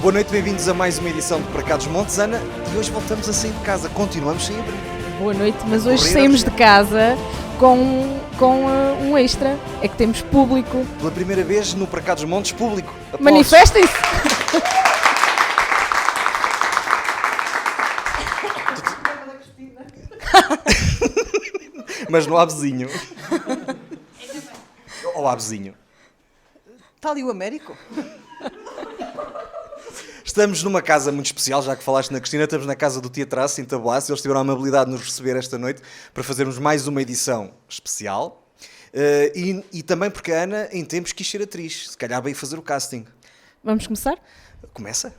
Boa noite, bem-vindos a mais uma edição de Para Cá dos Montes, Ana, e hoje voltamos a sair de casa, continuamos sem abrir. Boa noite, mas hoje saímos de casa com um extra, é que temos público. Pela primeira vez no Para Cá dos Montes, público. Aplausos. Manifestem-se! Mas não há vizinho. Ou há vizinho. Está ali o Américo? Estamos numa casa muito especial, já que falaste na Cristina, estamos na casa do Teatraço, em Taboaço. Eles tiveram a amabilidade de nos receber esta noite para fazermos mais uma edição especial. E também porque a Ana, em tempos, quis ser atriz. Se calhar veio fazer o casting. Vamos começar? Começa?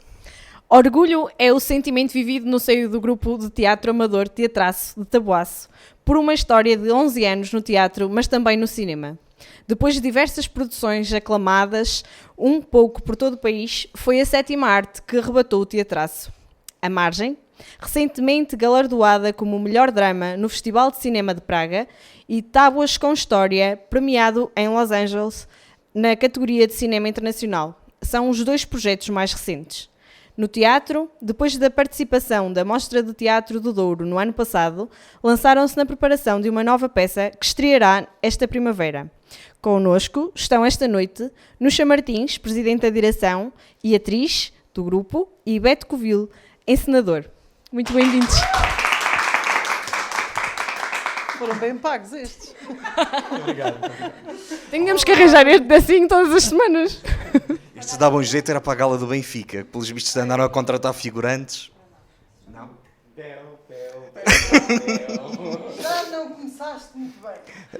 Orgulho é o sentimento vivido no seio do grupo de teatro amador Teatraço de Taboaço, por uma história de 11 anos no teatro, mas também no cinema. Depois de diversas produções aclamadas, um pouco por todo o país, foi a sétima arte que arrebatou o Teatraço. A Margem, recentemente galardoada como o melhor drama no Festival de Cinema de Praga, e Tábuas com História, premiado em Los Angeles na categoria de Cinema Internacional. São os dois projetos mais recentes. No teatro, depois da participação da Mostra de Teatro do Douro no ano passado, lançaram-se na preparação de uma nova peça que estreará esta primavera. Connosco estão esta noite Nuxa Martins, presidente da direção e atriz do grupo, e Beto Covil, encenador. Muito bem-vindos. Foram bem pagos estes. Obrigado. Tínhamos que arranjar este assim todas as semanas. Estes davam jeito, era para a gala do Benfica. Pelos vistos andaram a contratar figurantes. Não? Já não começaste muito bem.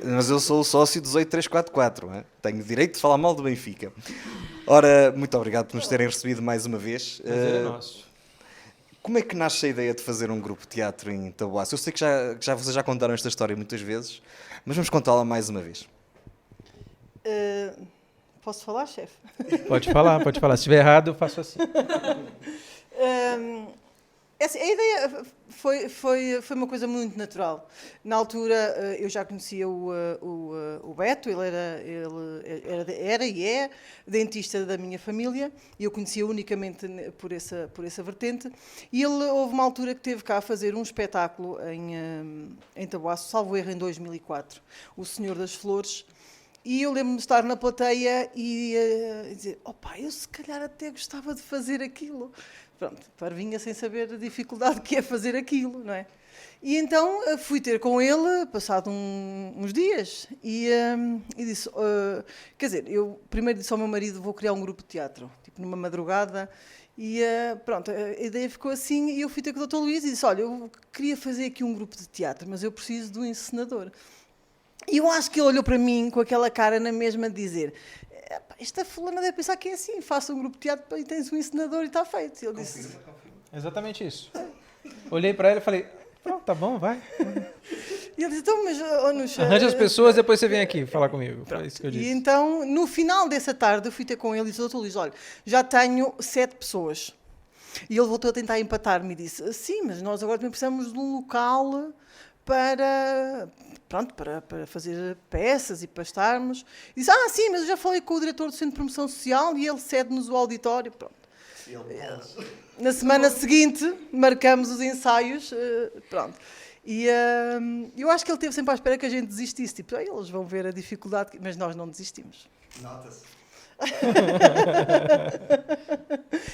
Mas eu sou o sócio do 8344, hein? Tenho direito de falar mal do Benfica. Ora, muito obrigado por nos terem recebido mais uma vez. Prazer é nosso. Como é que nasce a ideia de fazer um grupo de teatro em Taboaço? Eu sei que vocês já contaram esta história muitas vezes, mas vamos contá-la mais uma vez. Posso falar, chefe? Pode falar. Se estiver errado, eu faço assim. A ideia foi uma coisa muito natural. Na altura, eu já conhecia o Beto, ele era e é dentista da minha família, e eu conhecia unicamente por essa vertente. E houve uma altura que teve cá a fazer um espetáculo em Taboaço, salvo erro, em 2004, O Senhor das Flores. E eu lembro-me de estar na plateia e dizer, opá, eu se calhar até gostava de fazer aquilo. Pronto, parvinha sem saber a dificuldade que é fazer aquilo, não é? E então fui ter com ele, passado uns dias, e disse, quer dizer, eu primeiro disse ao meu marido, vou criar um grupo de teatro, tipo numa madrugada, e pronto, a ideia ficou assim, e eu fui ter com o Dr. Luís e disse, olha, eu queria fazer aqui um grupo de teatro, mas eu preciso de um encenador. E eu acho que ele olhou para mim com aquela cara na mesma de dizer, esta fulana deve pensar que é assim, faça um grupo de teatro e tens um encenador e está feito. E ele disse... Exatamente isso. Olhei para ele e falei, pronto, tá bom, vai. E ele disse, então, mas... Nuxa, Arranja as pessoas, depois você vem aqui falar comigo. Foi isso que eu disse. E então, no final dessa tarde, eu fui ter com ele e disse, Dr. Luís, olha, já tenho 7 pessoas. E ele voltou a tentar empatar-me e disse, sim, mas nós agora também precisamos de um local para fazer peças e para estarmos. E disse, sim, mas eu já falei com o diretor do Centro de Promoção Social e ele cede-nos o auditório. Pronto. Na semana seguinte, marcamos os ensaios. Pronto. E eu acho que ele esteve sempre à espera que a gente desistisse. Tipo, eles vão ver a dificuldade, mas nós não desistimos. Nota-se.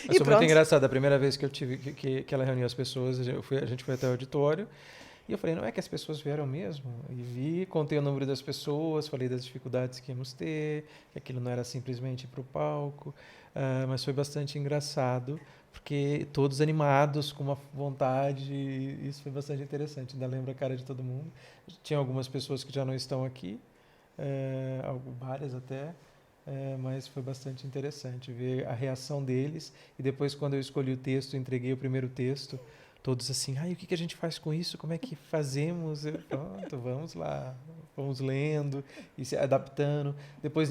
Mas foi muito engraçado. A primeira vez que eu tive que ela reuniu as pessoas, a gente foi até o auditório. E eu falei, não é que as pessoas vieram mesmo? E contei o número das pessoas, falei das dificuldades que íamos ter, que aquilo não era simplesmente ir para o palco, mas foi bastante engraçado, porque todos animados, com uma vontade, e isso foi bastante interessante. Ainda lembro a cara de todo mundo. Tinha algumas pessoas que já não estão aqui, várias até, mas foi bastante interessante ver a reação deles. E depois, quando eu escolhi o texto, entreguei o primeiro texto, todos assim, o que a gente faz com isso? Como é que fazemos? Pronto, vamos lá. Vamos lendo e se adaptando. Depois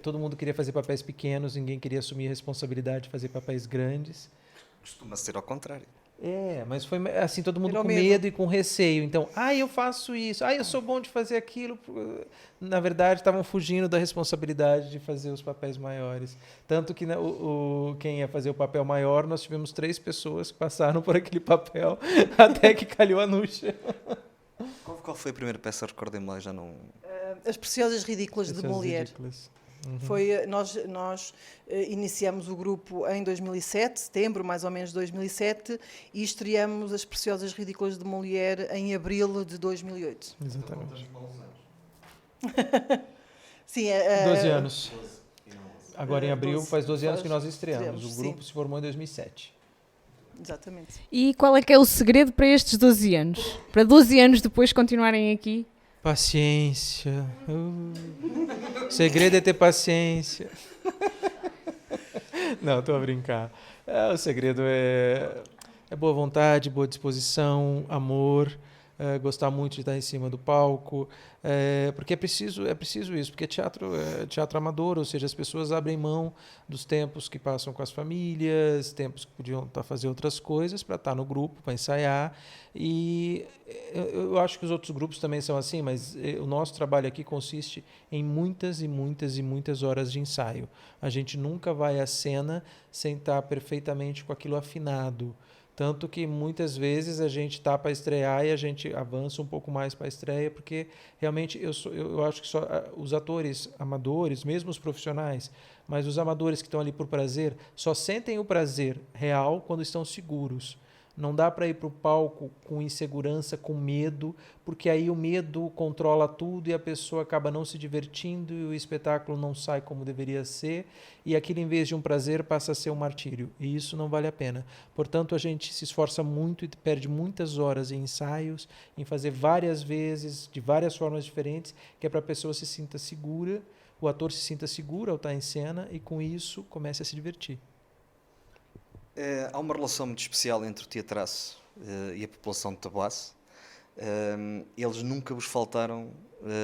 todo mundo queria fazer papéis pequenos, ninguém queria assumir a responsabilidade de fazer papéis grandes. Costuma ser ao contrário. Mas foi assim, todo mundo com medo e com receio. Então, eu faço isso, eu sou bom de fazer aquilo. Na verdade, estavam fugindo da responsabilidade de fazer os papéis maiores. Tanto que quem ia fazer o papel maior, nós tivemos 3 pessoas que passaram por aquele papel até que calhou a Núcia. Qual foi a primeira peça? Recordem-me lá, já não... As Preciosas Ridículas de Molière. Foi, nós iniciamos o grupo em 2007, setembro mais ou menos de 2007, e estreamos As Preciosas Ridículas de Molière em abril de 2008. Exatamente. Sim, 12 anos. Agora em abril faz 12 anos que nós estreamos. O grupo se formou em 2007. Exatamente. E qual é que é o segredo para estes 12 anos? Para 12 anos depois continuarem aqui? Paciência. O segredo é ter paciência. Não, estou a brincar. O segredo é boa vontade, boa disposição, amor, gostar muito de estar em cima do palco, porque é preciso isso, porque teatro é teatro amador, ou seja, as pessoas abrem mão dos tempos que passam com as famílias, tempos que podiam estar fazendo outras coisas para estar no grupo, para ensaiar. E eu acho que os outros grupos também são assim, mas o nosso trabalho aqui consiste em muitas e muitas e muitas horas de ensaio. A gente nunca vai à cena sem estar perfeitamente com aquilo afinado. Tanto que muitas vezes a gente está para estrear e a gente avança um pouco mais para a estreia, porque realmente eu acho que só os atores amadores, mesmo os profissionais, mas os amadores que estão ali por prazer, só sentem o prazer real quando estão seguros. Não dá para ir para o palco com insegurança, com medo, porque aí o medo controla tudo e a pessoa acaba não se divertindo e o espetáculo não sai como deveria ser e aquilo, em vez de um prazer, passa a ser um martírio. E isso não vale a pena. Portanto, a gente se esforça muito e perde muitas horas em ensaios, em fazer várias vezes, de várias formas diferentes, que é para a pessoa se sinta segura, o ator se sinta seguro ao estar em cena e, com isso, comece a se divertir. Há uma relação muito especial entre o Teatraço e a população de Taboaço. Eles nunca vos faltaram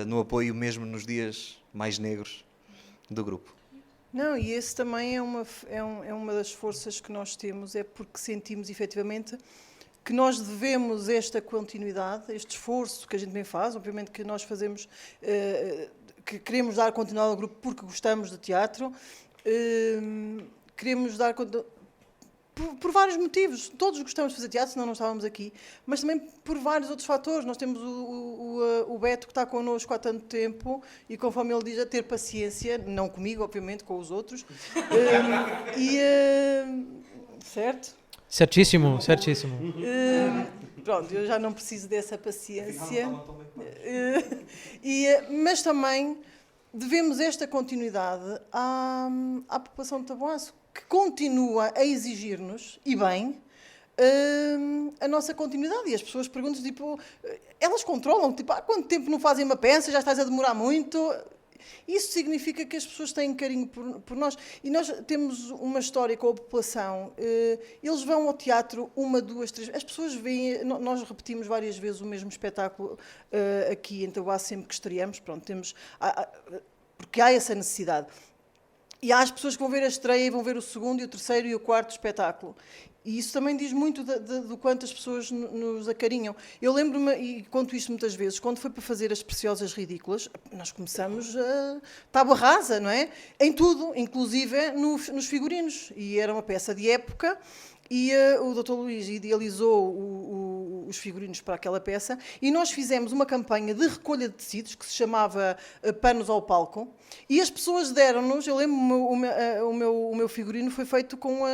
no apoio, mesmo nos dias mais negros do grupo. Não, e esse também é uma das forças que nós temos, é porque sentimos efetivamente que nós devemos esta continuidade, este esforço que a gente bem faz, obviamente que nós fazemos, que queremos dar continuidade ao grupo porque gostamos de teatro, queremos dar continuidade por vários motivos. Todos gostamos de fazer teatro, senão não estávamos aqui, mas também por vários outros fatores. Nós temos o Beto, que está connosco há tanto tempo, e conforme ele diz, a ter paciência, não comigo, obviamente, com os outros. Certo? Certíssimo. Pronto, eu já não preciso dessa paciência. Mas também devemos esta continuidade à população de Taboaço, que continua a exigir-nos, e bem, a nossa continuidade. E as pessoas perguntam, tipo, elas controlam, tipo, há quanto tempo não fazem uma peça, já estás a demorar muito? Isso significa que as pessoas têm carinho por nós. E nós temos uma história com a população. Eles vão ao teatro 1, 2, 3... As pessoas veem... Nós repetimos várias vezes o mesmo espetáculo aqui em Taboaço, sempre que estreamos. Pronto, porque há essa necessidade. E há as pessoas que vão ver a estreia e vão ver o segundo, e o terceiro e o quarto espetáculo. E isso também diz muito do quanto as pessoas nos acarinham. Eu lembro-me, e conto isto muitas vezes, quando foi para fazer As Preciosas Ridículas, nós começamos a tábua rasa, não é? Em tudo, inclusive nos figurinos. E era uma peça de época. E o Dr. Luís idealizou os figurinos para aquela peça, e nós fizemos uma campanha de recolha de tecidos que se chamava Panos ao Palco, e as pessoas deram-nos, eu lembro, o meu figurino foi feito com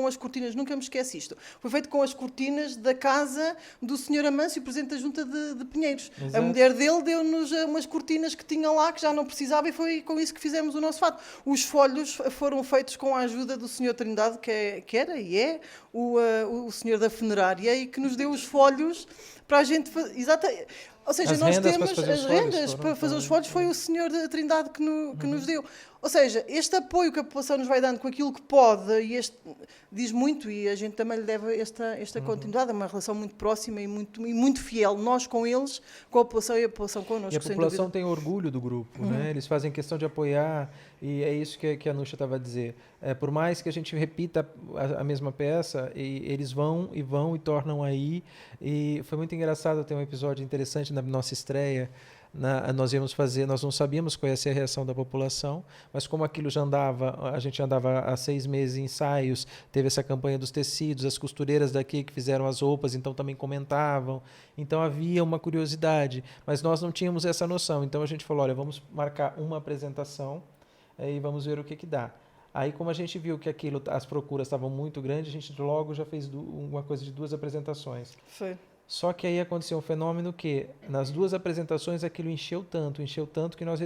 as cortinas, nunca me esqueço isto, foi feito com as cortinas da casa do Sr. Amâncio, presidente da Junta de Pinheiros. Exato. A mulher dele deu-nos umas cortinas que tinha lá, que já não precisava, e foi com isso que fizemos o nosso fato. Os folhos foram feitos com a ajuda do Sr. Trindade, que era e é o senhor da funerária, e que nos deu os folhos para a gente fazer. Ou seja, as nós rendas temos para fazer as os folhos, rendas para fazer os folhos, foi o Senhor da Trindade que nos deu. Ou seja, este apoio que a população nos vai dando com aquilo que pode, e este diz muito, e a gente também lhe deve esta continuidade, é uma relação muito próxima e muito fiel, nós com eles, com a população e a população connosco. E a população tem orgulho do grupo, né? Eles fazem questão de apoiar, e é isso que a Nuxa estava a dizer. Por mais que a gente repita a mesma peça, eles vão e tornam aí. E foi muito engraçado, ter um episódio interessante na nossa estreia. Nós não sabíamos qual ia ser a reação da população, mas como aquilo a gente andava há 6 meses em ensaios, teve essa campanha dos tecidos, as costureiras daqui que fizeram as roupas, então também comentavam, então havia uma curiosidade, mas nós não tínhamos essa noção, então a gente falou, olha, vamos marcar uma apresentação e vamos ver o que dá. Aí, como a gente viu que as procuras estavam muito grandes, a gente logo já fez uma coisa de 2 apresentações. Foi. Só que aí aconteceu um fenômeno que, nas 2 apresentações, aquilo encheu tanto que nós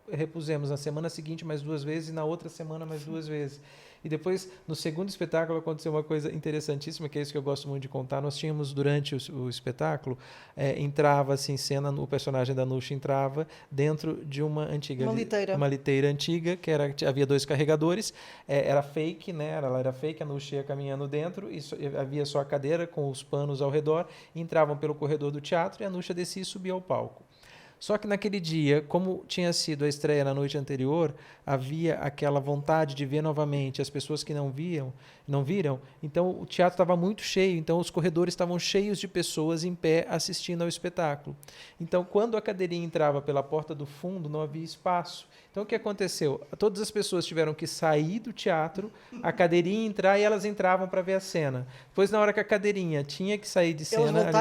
repusemos na semana seguinte mais 2 vezes e na outra semana mais 2 vezes. E depois, no segundo espetáculo, aconteceu uma coisa interessantíssima, que é isso que eu gosto muito de contar. Nós tínhamos, durante o espetáculo, entrava assim, em cena, o personagem da Nuxa entrava dentro de uma liteira antiga, havia 2 carregadores, era fake, né? Ela era fake, a Nuxa ia caminhando dentro, e havia só a cadeira com os panos ao redor, entravam pelo corredor do teatro e a Nuxa descia e subia ao palco. Só que naquele dia, como tinha sido a estreia na noite anterior, havia aquela vontade de ver novamente as pessoas que não viram, então o teatro estava muito cheio, então os corredores estavam cheios de pessoas em pé assistindo ao espetáculo. Então, quando a cadeirinha entrava pela porta do fundo, não havia espaço. Então, o que aconteceu? Todas as pessoas tiveram que sair do teatro, a cadeirinha entrar e elas entravam para ver a cena. Depois, na hora que a cadeirinha tinha que sair de cena,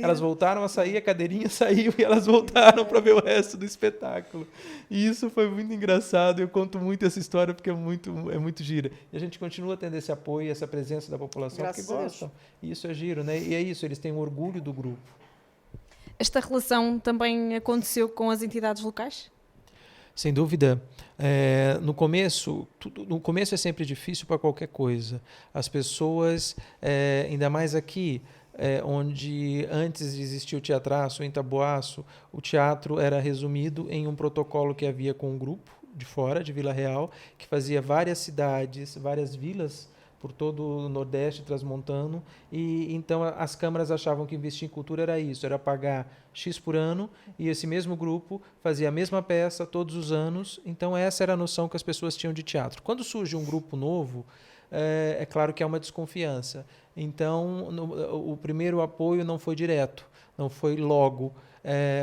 elas voltaram a sair, a cadeirinha saiu e elas voltaram para ver o resto do espetáculo. E isso foi muito engraçado. Eu conto muito essa história porque é muito gira. E a gente continua tendo esse apoio, essa presença da população, Graças porque gostam. E isso é giro, né? E é isso, eles têm orgulho do grupo. Esta relação também aconteceu com as entidades locais? Sem dúvida. No começo é sempre difícil para qualquer coisa. As pessoas, ainda mais aqui, onde antes de existir o teatraço, em Taboaço, o teatro era resumido em um protocolo que havia com um grupo de fora, de Vila Real, que fazia várias cidades, várias vilas por todo o Nordeste transmontano, e então as câmaras achavam que investir em cultura era isso, era pagar X por ano, e esse mesmo grupo fazia a mesma peça todos os anos, então essa era a noção que as pessoas tinham de teatro. Quando surge um grupo novo, é claro que há uma desconfiança. Então, o primeiro apoio não foi direto, não foi logo,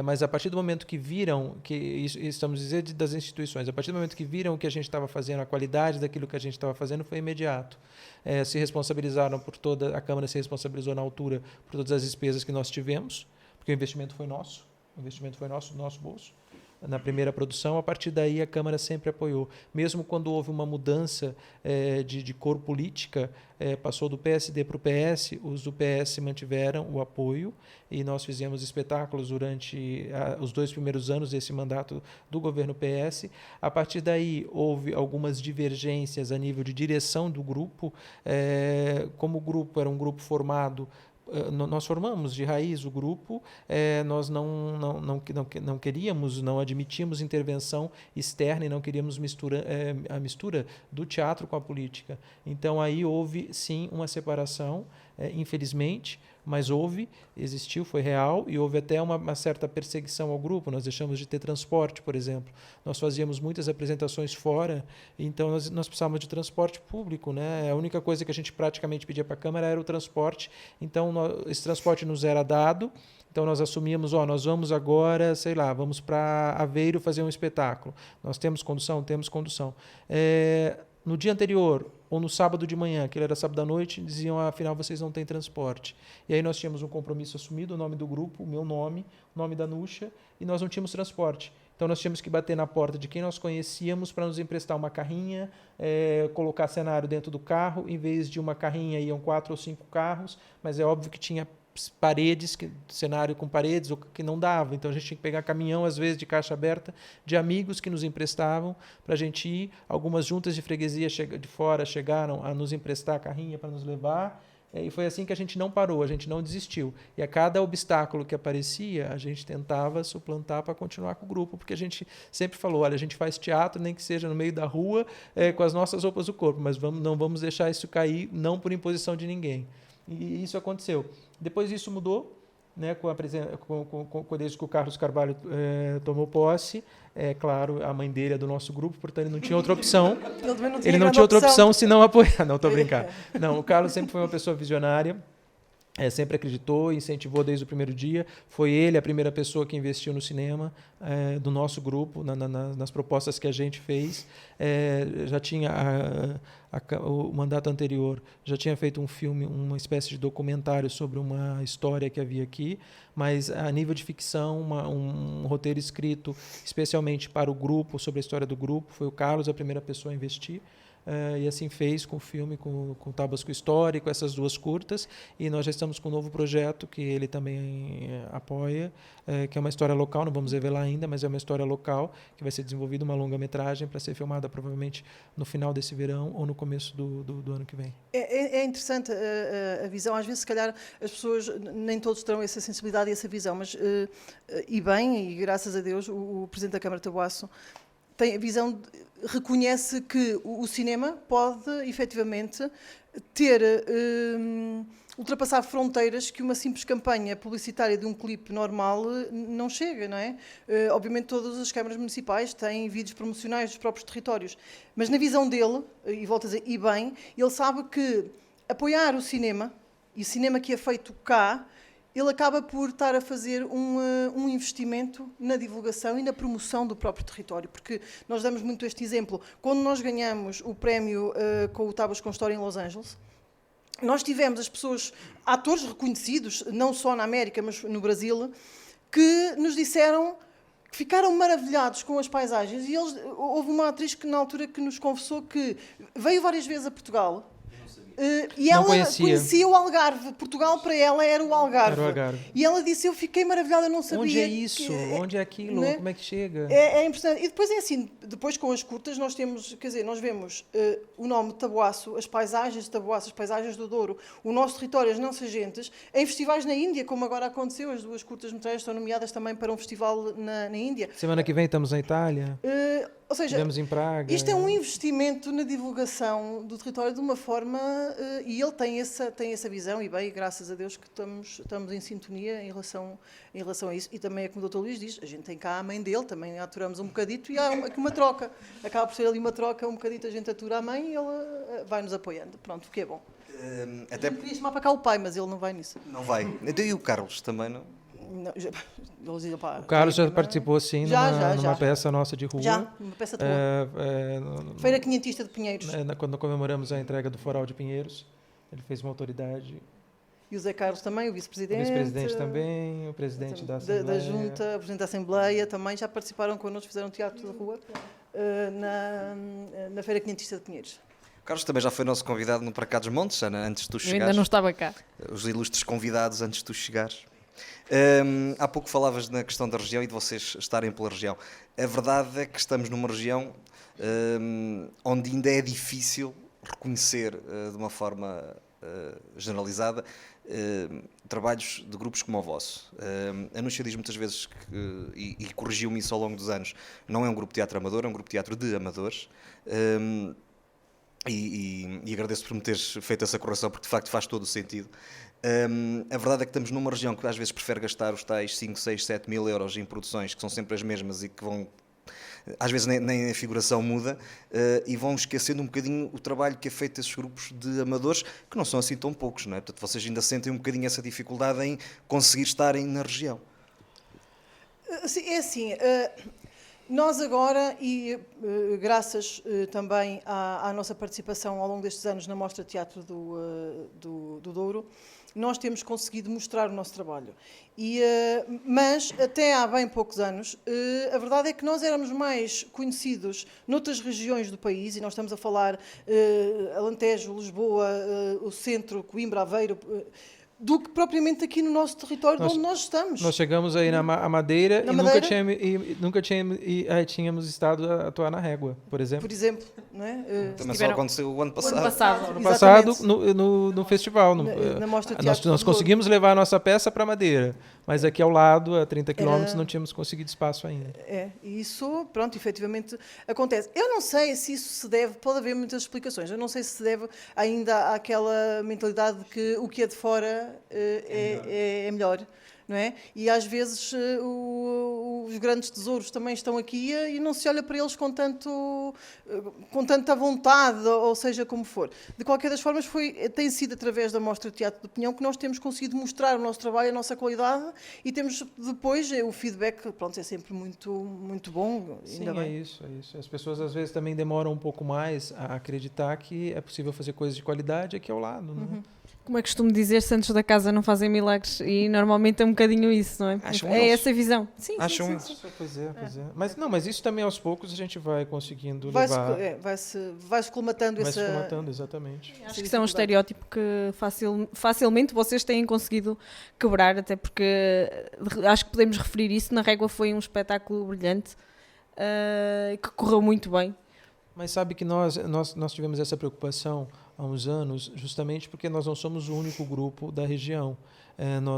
mas a partir do momento que viram, que isso estamos dizendo das instituições, a partir do momento que viram o que a gente estava fazendo, a qualidade daquilo que a gente estava fazendo, foi imediato. Se responsabilizaram a Câmara se responsabilizou na altura por todas as despesas que nós tivemos, porque o investimento foi nosso, do nosso bolso. Na primeira produção, a partir daí a Câmara sempre apoiou. Mesmo quando houve uma mudança de cor política, passou do PSD para o PS, os do PS mantiveram o apoio e nós fizemos espetáculos durante os 2 primeiros anos desse mandato do governo PS. A partir daí houve algumas divergências a nível de direção do grupo. Como o grupo era um grupo formado, nós formamos de raiz o grupo, nós não queríamos, não admitimos intervenção externa e não queríamos a mistura do teatro com a política. Então aí houve sim uma separação, infelizmente, mas existiu, foi real, e houve até uma certa perseguição ao grupo. Nós deixamos de ter transporte, por exemplo. Nós fazíamos muitas apresentações fora, então nós precisávamos de transporte público, né? A única coisa que a gente praticamente pedia para a Câmara era o transporte, então esse transporte nos era dado, então nós assumíamos, nós vamos agora, vamos para Aveiro fazer um espetáculo. Nós temos condução? Temos condução. No dia anterior, ou no sábado de manhã, que era sábado à noite, diziam, afinal, vocês não têm transporte. E aí nós tínhamos um compromisso assumido, o nome do grupo, o meu nome, o nome da Nuxa, e nós não tínhamos transporte. Então nós tínhamos que bater na porta de quem nós conhecíamos para nos emprestar uma carrinha, colocar cenário dentro do carro, em vez de uma carrinha iam 4 ou 5 carros, mas é óbvio que tinha paredes, cenário com paredes, que não dava. Então a gente tinha que pegar caminhão, às vezes, de caixa aberta, de amigos que nos emprestavam para a gente ir. Algumas juntas de freguesia de fora chegaram a nos emprestar a carrinha para nos levar. E foi assim que a gente não parou, a gente não desistiu. E a cada obstáculo que aparecia, a gente tentava suplantar para continuar com o grupo, porque a gente sempre falou, olha, a gente faz teatro, nem que seja no meio da rua, com as nossas roupas do corpo, mas não vamos deixar isso cair, não por imposição de ninguém. E isso aconteceu. Depois isso mudou, né, desde que o Carlos Carvalho tomou posse. Claro, a mãe dele é do nosso grupo, portanto ele não tinha outra opção. Ele não tinha outra opção senão apoiar. Não, estou brincando. Não, o Carlos sempre foi uma pessoa visionária. Sempre acreditou, incentivou desde o primeiro dia. Foi ele a primeira pessoa que investiu no cinema do nosso grupo, nas propostas que a gente fez. Já tinha o mandato anterior, já tinha feito um filme, uma espécie de documentário sobre uma história que havia aqui, mas a nível de ficção, um roteiro escrito especialmente para o grupo, sobre a história do grupo. Foi o Carlos a primeira pessoa a investir. E assim fez com o filme, com o Tabasco Histórico, essas 2 curtas, e nós já estamos com um novo projeto que ele também apoia, que é uma história local, não vamos revelar ainda, mas é uma história local, que vai ser desenvolvida uma longa-metragem para ser filmada provavelmente no final desse verão ou no começo do ano que vem. É interessante a visão, às vezes se calhar as pessoas, nem todos terão essa sensibilidade e essa visão, mas e bem, e graças a Deus, o Presidente da Câmara de Taboaço tem a visão, reconhece que o cinema pode, efetivamente, ultrapassar fronteiras que uma simples campanha publicitária de um clipe normal não chega, não é? Obviamente todas as câmaras municipais têm vídeos promocionais dos próprios territórios, mas na visão dele, e volto a dizer, e bem, ele sabe que apoiar o cinema, e o cinema que é feito cá, ele acaba por estar a fazer um investimento na divulgação e na promoção do próprio território, porque nós damos muito este exemplo. Quando nós ganhamos o prémio com o Tabasco com História em Los Angeles, nós tivemos as pessoas, atores reconhecidos, não só na América, mas no Brasil, que nos disseram que ficaram maravilhados com as paisagens. E houve uma atriz que, na altura, que nos confessou que veio várias vezes a Portugal, e ela conhecia o Algarve. Portugal para ela era o Algarve. Era o Algarve. E ela disse, eu fiquei maravilhada, eu não sabia. Onde é isso? Onde é aquilo? Né? Como é que chega? É impressionante. E depois é assim, depois com as curtas nós temos, quer dizer, nós vemos o nome de Taboaço, as paisagens de Taboaço, as paisagens do Douro, o nosso território, as nossas gentes, em festivais na Índia, como agora aconteceu, as 2 curtas-metragens estão nomeadas também para um festival na Índia. Semana que vem estamos na Itália. Ou seja, estivemos em Praga. Isto é um investimento na divulgação do território de uma forma, e ele tem essa visão, e bem, graças a Deus que estamos em sintonia em relação a isso. E também é como o Dr. Luís diz, a gente tem cá a mãe dele, também aturamos um bocadito, e há aqui uma troca. Acaba por ser ali uma troca, um bocadito a gente atura a mãe e ele vai-nos apoiando. Pronto, o que é bom. Até... Eu queria chamar para cá o pai, mas ele não vai nisso. Não vai. E o Carlos também não? Não, o Carlos já participou, sim, numa peça nossa de rua. Já, numa peça de rua. Feira Quinhentista de Pinheiros. Quando comemoramos a entrega do Foral de Pinheiros, ele fez uma autoridade. E o Zé Carlos também, o vice-presidente. O vice-presidente também, o presidente da Assembleia. Da Junta, o presidente da Assembleia também já participaram connosco, fizeram teatro de rua na Feira Quinhentista de Pinheiros. O Carlos também já foi nosso convidado no Para Cá dos Montes, Ana, antes de tu chegares. Eu ainda não estava cá. Os ilustres convidados antes de tu chegares. Há pouco falavas na questão da região e de vocês estarem pela região. A verdade é que estamos numa região onde ainda é difícil reconhecer de uma forma generalizada trabalhos de grupos como o vosso. A Núcia diz muitas vezes, e corrigiu-me isso ao longo dos anos, não é um grupo de teatro amador, é um grupo de teatro de amadores. E agradeço por me teres feito essa correção, porque de facto faz todo o sentido. A verdade é que estamos numa região que às vezes prefere gastar os tais 5, 6, 7 mil euros em produções que são sempre as mesmas e que vão, às vezes nem a figuração muda, e vão esquecendo um bocadinho o trabalho que é feito desses grupos de amadores, que não são assim tão poucos, não é? Portanto, vocês ainda sentem um bocadinho essa dificuldade em conseguir estarem na região. É assim, nós agora, e graças também à nossa participação ao longo destes anos na Mostra de Teatro do Douro, nós temos conseguido mostrar o nosso trabalho. Mas até há bem poucos anos, a verdade é que nós éramos mais conhecidos noutras regiões do país, e nós estamos a falar Alentejo, Lisboa, o centro, Coimbra, Aveiro, do que propriamente aqui no nosso território onde nós estamos. Nós chegamos aí na Madeira e nunca tínhamos estado a atuar na Régua, por exemplo. Por exemplo, não é? Também só aconteceu o ano passado. No passado, no festival. Na Mostra de Teatro nós conseguimos levar a nossa peça para Madeira, mas aqui ao lado, a 30 quilômetros, não tínhamos conseguido espaço ainda. E isso, pronto, efetivamente acontece. Eu não sei se isso se deve, pode haver muitas explicações, eu não sei se se deve ainda àquela mentalidade de que o que é de fora é melhor, não é? E às vezes os grandes tesouros também estão aqui e não se olha para eles com tanta vontade, ou seja, como for. De qualquer das formas, tem sido através da Mostra de Teatro de Pinhão que nós temos conseguido mostrar o nosso trabalho, a nossa qualidade, e temos depois o feedback, pronto, é sempre muito, muito bom. Sim, ainda bem. É isso. As pessoas às vezes também demoram um pouco mais a acreditar que é possível fazer coisas de qualidade aqui ao lado, né? Como é costume dizer, santos da casa não fazem milagres, e normalmente é um bocadinho isso, não é? Essa visão. Sim. Pois é. Mas isso também aos poucos a gente vai conseguindo levar. Vai-se colmatando essa... Vai-se colmatando, exatamente. Acho que isso é um estereótipo que facilmente vocês têm conseguido quebrar, até porque acho que podemos referir isso. Na Régua foi um espetáculo brilhante, que correu muito bem. Mas sabe que nós tivemos essa preocupação há uns anos, justamente porque nós não somos o único grupo da região.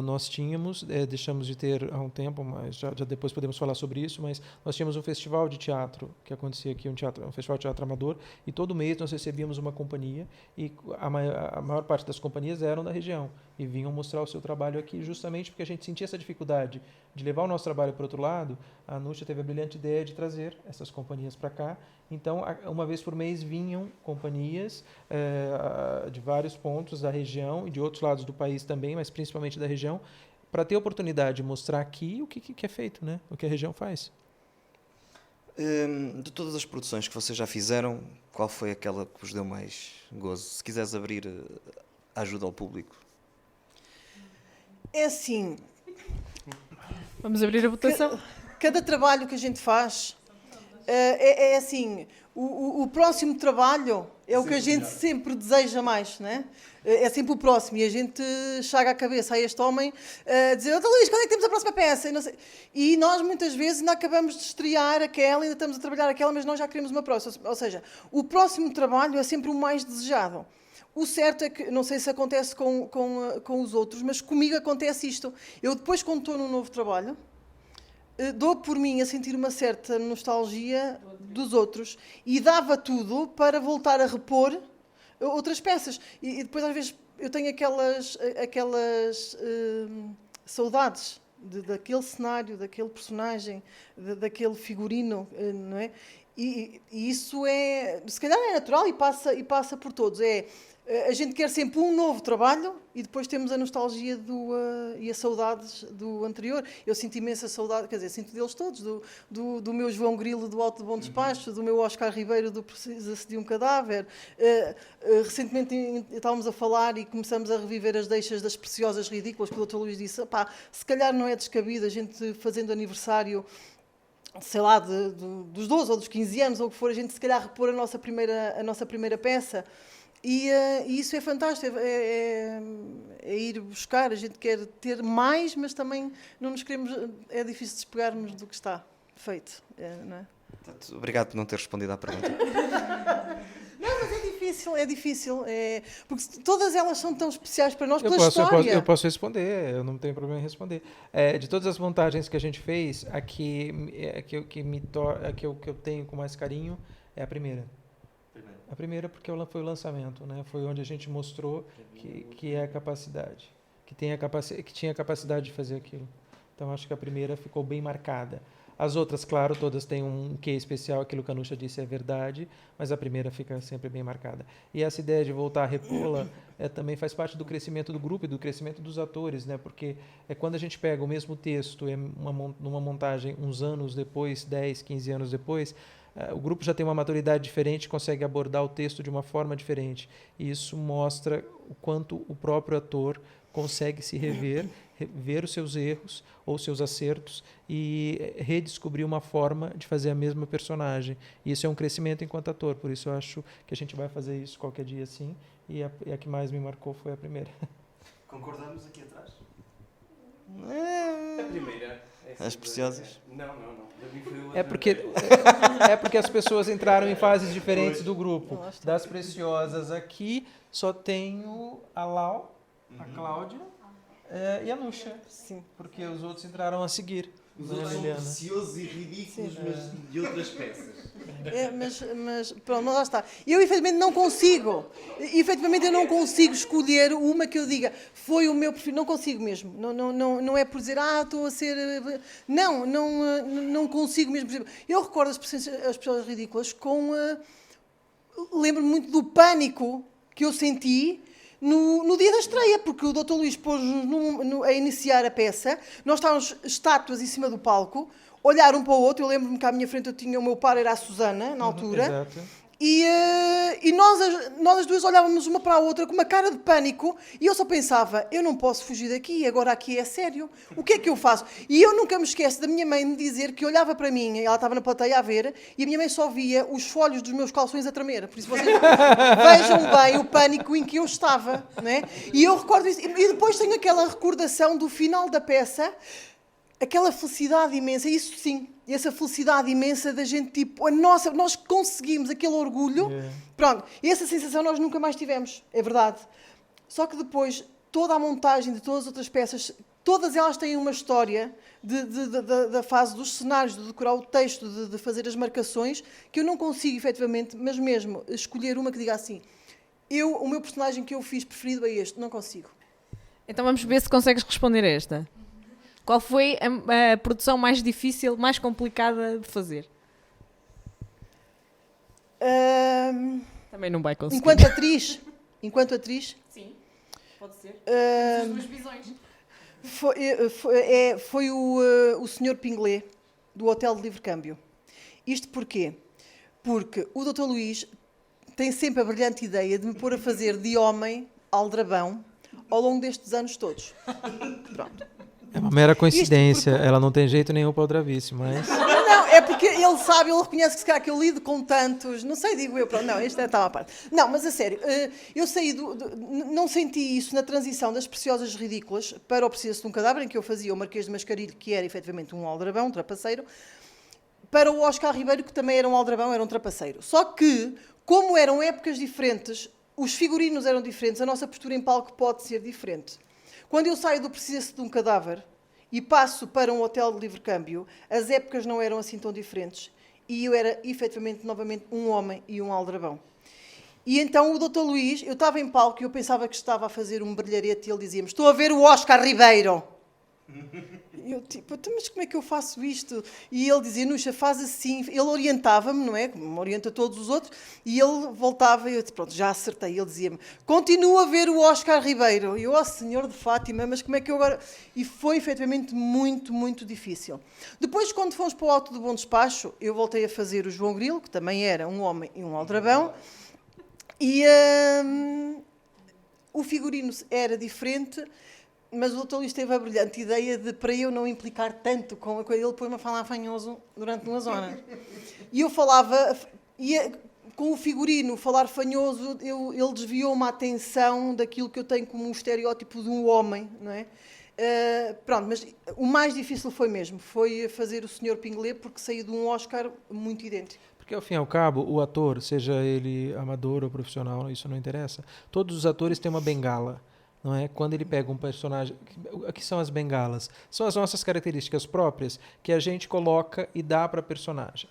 Nós tínhamos, deixamos de ter há um tempo, mas já depois podemos falar sobre isso, mas nós tínhamos um festival de teatro que acontecia aqui, um festival de teatro amador, e todo mês nós recebíamos uma companhia, e a maior parte das companhias eram da região, e vinham mostrar o seu trabalho aqui, justamente porque a gente sentia essa dificuldade de levar o nosso trabalho para o outro lado. A Núcia teve a brilhante ideia de trazer essas companhias para cá. Então, uma vez por mês vinham companhias de vários pontos da região e de outros lados do país também, mas principalmente da região, para ter a oportunidade de mostrar aqui o que é feito, né? O que a região faz. De todas as produções que vocês já fizeram, qual foi aquela que vos deu mais gozo? Se quiseres abrir a ajuda ao público. É assim... Vamos abrir a votação? Cada trabalho que a gente faz é assim, o próximo trabalho é o que a gente sempre deseja mais, não é? É sempre o próximo, e a gente chega à cabeça a este homem a dizer: Luís, quando é que temos a próxima peça? E nós muitas vezes ainda acabamos de estrear aquela, ainda estamos a trabalhar aquela, mas nós já queremos uma próxima. Ou seja, o próximo trabalho é sempre o mais desejado. O certo é que, não sei se acontece com os outros, mas comigo acontece isto. Eu depois, quando estou num novo trabalho, dou por mim a sentir uma certa nostalgia dos outros e dava tudo para voltar a repor outras peças. E depois, às vezes, eu tenho aquelas saudades daquele cenário, daquele personagem, daquele figurino, não é? E isso se calhar é natural e passa por todos. A gente quer sempre um novo trabalho e depois temos a nostalgia e as saudades do anterior. Eu sinto imensa saudade, quer dizer, sinto deles todos, do meu João Grilo do Alto de Bom Despacho, do meu Oscar Ribeiro do Precisa-se de um Cadáver. Recentemente estávamos a falar e começamos a reviver as deixas das Preciosas Ridículas, que o Dr. Luís disse: se calhar não é descabido a gente fazendo aniversário, sei lá, dos 12 ou dos 15 anos, ou o que for, a gente se calhar repor a nossa primeira peça. E isso é fantástico, é ir buscar, a gente quer ter mais, mas também não nos queremos, é difícil despegarmos do que está feito, não é? Obrigado por não ter respondido à pergunta. Não, mas é difícil, porque todas elas são tão especiais para nós pela história. Eu posso responder, eu não tenho problema em responder. De todas as montagens que a gente fez, a que eu tenho com mais carinho é a primeira. A primeira porque foi o lançamento, né? Foi onde a gente mostrou que é a capacidade, que tinha a capacidade de fazer aquilo. Então acho que a primeira ficou bem marcada. As outras, claro, todas têm um quê especial, aquilo que a Núcia disse é verdade, mas a primeira fica sempre bem marcada. E essa ideia de voltar a repô-la também faz parte do crescimento do grupo e do crescimento dos atores, né? Porque quando a gente pega o mesmo texto numa montagem uns anos depois, 10, 15 anos depois, o grupo já tem uma maturidade diferente, consegue abordar o texto de uma forma diferente. E isso mostra o quanto o próprio ator consegue se rever, ver os seus erros ou seus acertos e redescobrir uma forma de fazer a mesma personagem. E isso é um crescimento enquanto ator, por isso eu acho que a gente vai fazer isso qualquer dia sim, e a que mais me marcou foi a primeira. Concordamos aqui atrás? A primeira. As preciosas? Não. Da mim foi o É porque as pessoas entraram em fases diferentes do grupo. Das preciosas aqui, só tenho a Lau, a Cláudia e a Nuxa. Sim. Porque os outros entraram a seguir. Os outros são preciosos e ridículos, mas de outras peças. Mas pronto, mas lá está. Eu efetivamente não consigo. Efetivamente eu não consigo escolher uma que eu diga foi o meu preferido. Não consigo mesmo. Não é por dizer, estou a ser. Não consigo mesmo. Por exemplo, eu recordo as pessoas ridículas com. Lembro-me muito do pânico que eu senti no dia da estreia, porque o Dr. Luís pôs-nos a iniciar a peça, nós estávamos estátuas em cima do palco, olhar um para o outro, eu lembro-me que à minha frente eu tinha o meu par, era a Susana, na altura, Exato. E nós as duas olhávamos uma para a outra com uma cara de pânico, e eu só pensava, eu não posso fugir daqui, agora aqui é sério, o que é que eu faço? E eu nunca me esqueço da minha mãe me dizer que olhava para mim, ela estava na plateia a ver, e a minha mãe só via os folhos dos meus calções a tremer, por isso vocês vejam bem o pânico em que eu estava, né? E eu recordo isso, e depois tenho aquela recordação do final da peça, aquela felicidade imensa, isso sim, essa felicidade imensa da gente, tipo, nós conseguimos aquele orgulho, pronto, essa sensação nós nunca mais tivemos, é verdade. Só que depois, toda a montagem de todas as outras peças, todas elas têm uma história da fase dos cenários, de decorar o texto, de fazer as marcações, que eu não consigo, efetivamente, mas mesmo escolher uma que diga assim, o meu personagem que eu fiz preferido é este, não consigo. Então vamos ver se consegues responder a esta. Qual foi a produção mais difícil, mais complicada de fazer? Também não vai conseguir. Enquanto atriz? Sim, pode ser. As duas visões. Foi o Sr. Pinglé, do Hotel de Livre Câmbio. Isto porquê? Porque o Dr. Luís tem sempre a brilhante ideia de me pôr a fazer de homem aldrabão ao longo destes anos todos. Pronto. É uma mera coincidência, ela não tem jeito nenhum para o Dravício, mas... Não, é porque ele sabe, ele reconhece que se calhar que eu lido com tantos, não sei, digo eu, pronto, não, isto está à parte. Não, mas a sério, eu saí não senti isso na transição das Preciosas Ridículas para o Precisa-se de um Cadáver, em que eu fazia o Marquês de Mascarilho, que era efetivamente um aldrabão, um trapaceiro, para o Oscar Ribeiro, que também era um aldrabão, era um trapaceiro. Só que, como eram épocas diferentes, os figurinos eram diferentes, a nossa postura em palco pode ser diferente. Quando eu saio do Precisa-se de um Cadáver e passo para um hotel de livre câmbio, as épocas não eram assim tão diferentes e eu era, efetivamente, novamente, um homem e um aldrabão. E então o Dr. Luís, eu estava em palco e eu pensava que estava a fazer um brilharete e ele dizia-me, estou a ver o Oscar Ribeiro. E eu tipo, mas como é que eu faço isto? E ele dizia, Nuxa, faz assim. Ele orientava-me, não é? Como me orienta todos os outros. E ele voltava e eu disse, pronto, já acertei. Ele dizia-me, continua a ver o Oscar Ribeiro. E eu, Senhor de Fátima, mas como é que eu agora... E foi efetivamente muito, muito difícil. Depois, quando fomos para o Alto do Bom Despacho, eu voltei a fazer o João Grilo, que também era um homem e um aldrabão. E o figurino era diferente... Mas o Dr. Luís teve a brilhante ideia de, para eu não implicar tanto com a coisa, ele pôs-me a falar fanhoso durante 2 horas. E eu falava, com o figurino, falar fanhoso, ele desviou-me a atenção daquilo que eu tenho como um estereótipo de um homem, não é? Pronto, mas o mais difícil foi fazer o Sr. Pinglé, porque saiu de um Oscar muito idêntico. Porque, ao fim e ao cabo, o ator, seja ele amador ou profissional, isso não interessa, todos os atores têm uma bengala. Não é? Quando ele pega um personagem... O que são as bengalas? São as nossas características próprias que a gente coloca e dá para personagem.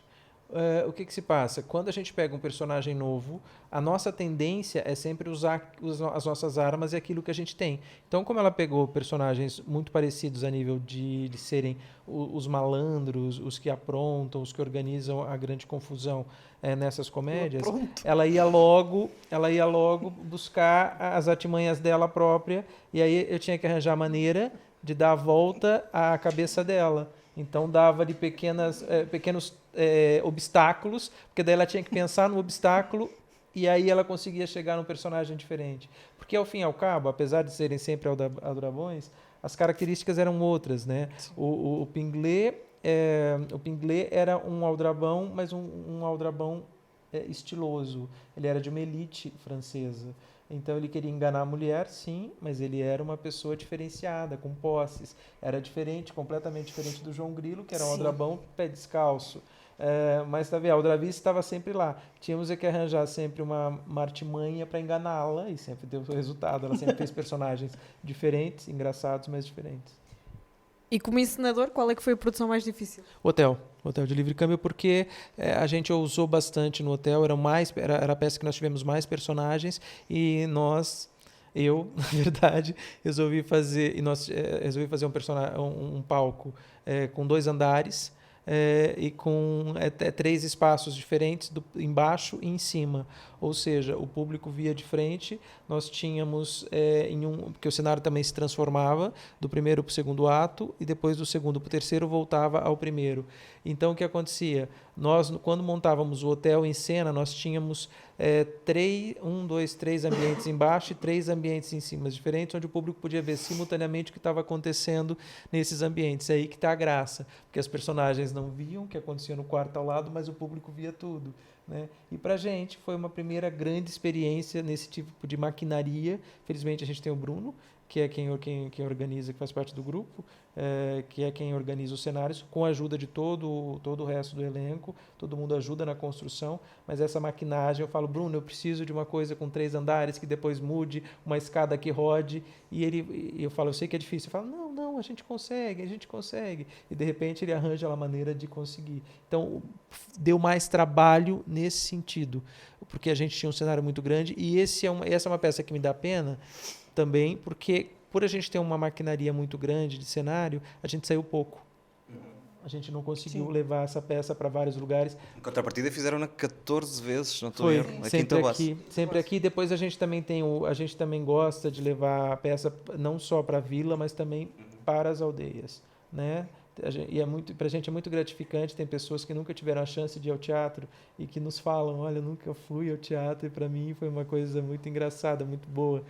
O que se passa? Quando a gente pega um personagem novo, a nossa tendência é sempre usar as nossas armas e aquilo que a gente tem. Então, como ela pegou personagens muito parecidos a nível de serem os malandros, os que aprontam, os que organizam a grande confusão nessas comédias, ela ia logo buscar as artimanhas dela própria, e aí eu tinha que arranjar maneira de dar a volta à cabeça dela. Então dava-lhe pequenos obstáculos, porque daí ela tinha que pensar no obstáculo e aí ela conseguia chegar num personagem diferente. Porque, ao fim e ao cabo, apesar de serem sempre aldrabões, as características eram outras, né? O Pinglé era um aldrabão, mas um aldrabão estiloso. Ele era de uma elite francesa. Então ele queria enganar a mulher, sim, mas ele era uma pessoa diferenciada, com posses. Era diferente, completamente diferente do João Grilo, que era um Sim. aldrabão pé descalço. Mas tá vendo, a aldrabice estava sempre lá. Tínhamos que arranjar sempre uma artimanha para enganá-la e sempre deu resultado. Ela sempre fez personagens diferentes, engraçados, mas diferentes. E como encenador, qual é que foi a produção mais difícil? Hotel de livre câmbio, porque a gente ousou bastante no hotel, era a peça que nós tivemos mais personagens e eu, na verdade, resolvi fazer um palco com 2 andares e com 3 espaços diferentes embaixo e em cima. Ou seja, o público via de frente, nós tínhamos porque o cenário também se transformava do primeiro para o segundo ato e depois do segundo para o terceiro voltava ao primeiro. Então o que acontecia? Nós, quando montávamos o hotel em cena, nós tínhamos 3 ambientes embaixo e 3 ambientes em cima diferentes, onde o público podia ver simultaneamente o que estava acontecendo nesses ambientes. É aí que está a graça, porque as personagens não viam o que acontecia no quarto ao lado, mas o público via tudo. Né? E para a gente foi uma primeira grande experiência nesse tipo de maquinaria. Felizmente a gente tem o Bruno, que é quem organiza, que faz parte do grupo, que é quem organiza os cenários, com a ajuda de todo o resto do elenco. Todo mundo ajuda na construção, mas essa maquinagem, eu falo, Bruno, eu preciso de uma coisa com 3 andares, que depois mude, uma escada que rode, e eu falo, eu sei que é difícil. Eu falo, não, a gente consegue. E de repente ele arranja a maneira de conseguir. Então, deu mais trabalho nesse sentido, porque a gente tinha um cenário muito grande, e essa é uma peça que me dá pena também, porque por a gente ter uma maquinaria muito grande de cenário, a gente saiu pouco. A gente não conseguiu levar essa peça para vários lugares. Em contrapartida, fizeram-na 14 vezes, não estou a erro, aqui em Taboaço. Sempre aqui. Depois a gente também gosta de levar a peça não só para a vila, mas também para as aldeias, né? E para a gente é muito gratificante. Tem pessoas que nunca tiveram a chance de ir ao teatro e que nos falam, olha, eu nunca fui ao teatro, e para mim foi uma coisa muito engraçada, muito boa.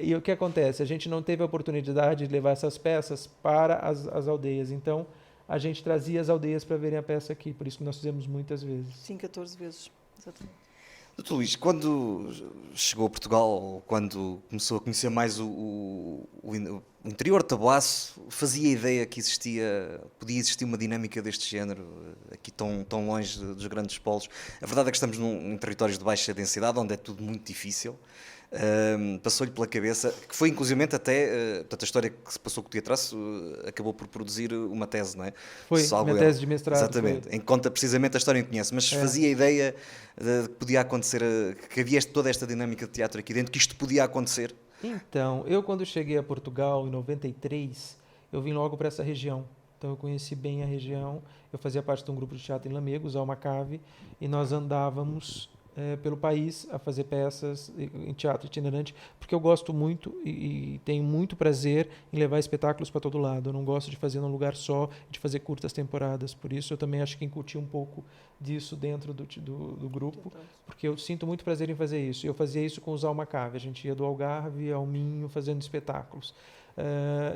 E o que acontece? A gente não teve a oportunidade de levar essas peças para as aldeias. Então, a gente trazia as aldeias para verem a peça aqui. Por isso que nós fizemos muitas vezes. Sim, 14 vezes. Exatamente. Doutor Luís, quando chegou a Portugal, ou quando começou a conhecer mais o interior de Taboaço, fazia ideia que podia existir uma dinâmica deste género, aqui tão longe dos grandes polos? A verdade é que estamos em territórios de baixa densidade, onde é tudo muito difícil. Passou-lhe pela cabeça, que foi inclusivamente até, portanto, a história que se passou com o Teatraço acabou por produzir uma tese, não é? Foi, uma tese de mestrado. Exatamente, em que conta precisamente a história que conhece, mas fazia ideia de que podia acontecer, que havia toda esta dinâmica de teatro aqui dentro, que isto podia acontecer? Então, eu quando cheguei a Portugal em 93, eu vim logo para essa região. Então eu conheci bem a região, eu fazia parte de um grupo de teatro em Lamegos, Alma Cave, e nós andávamos pelo país a fazer peças em teatro itinerante, porque eu gosto muito e tenho muito prazer em levar espetáculos para todo lado. Eu não gosto de fazer num lugar só, de fazer curtas temporadas. Por isso eu também acho que incuti um pouco disso dentro do grupo, porque eu sinto muito prazer em fazer isso. Eu fazia isso com os Alma Cave. A gente ia do Algarve ao Minho fazendo espetáculos.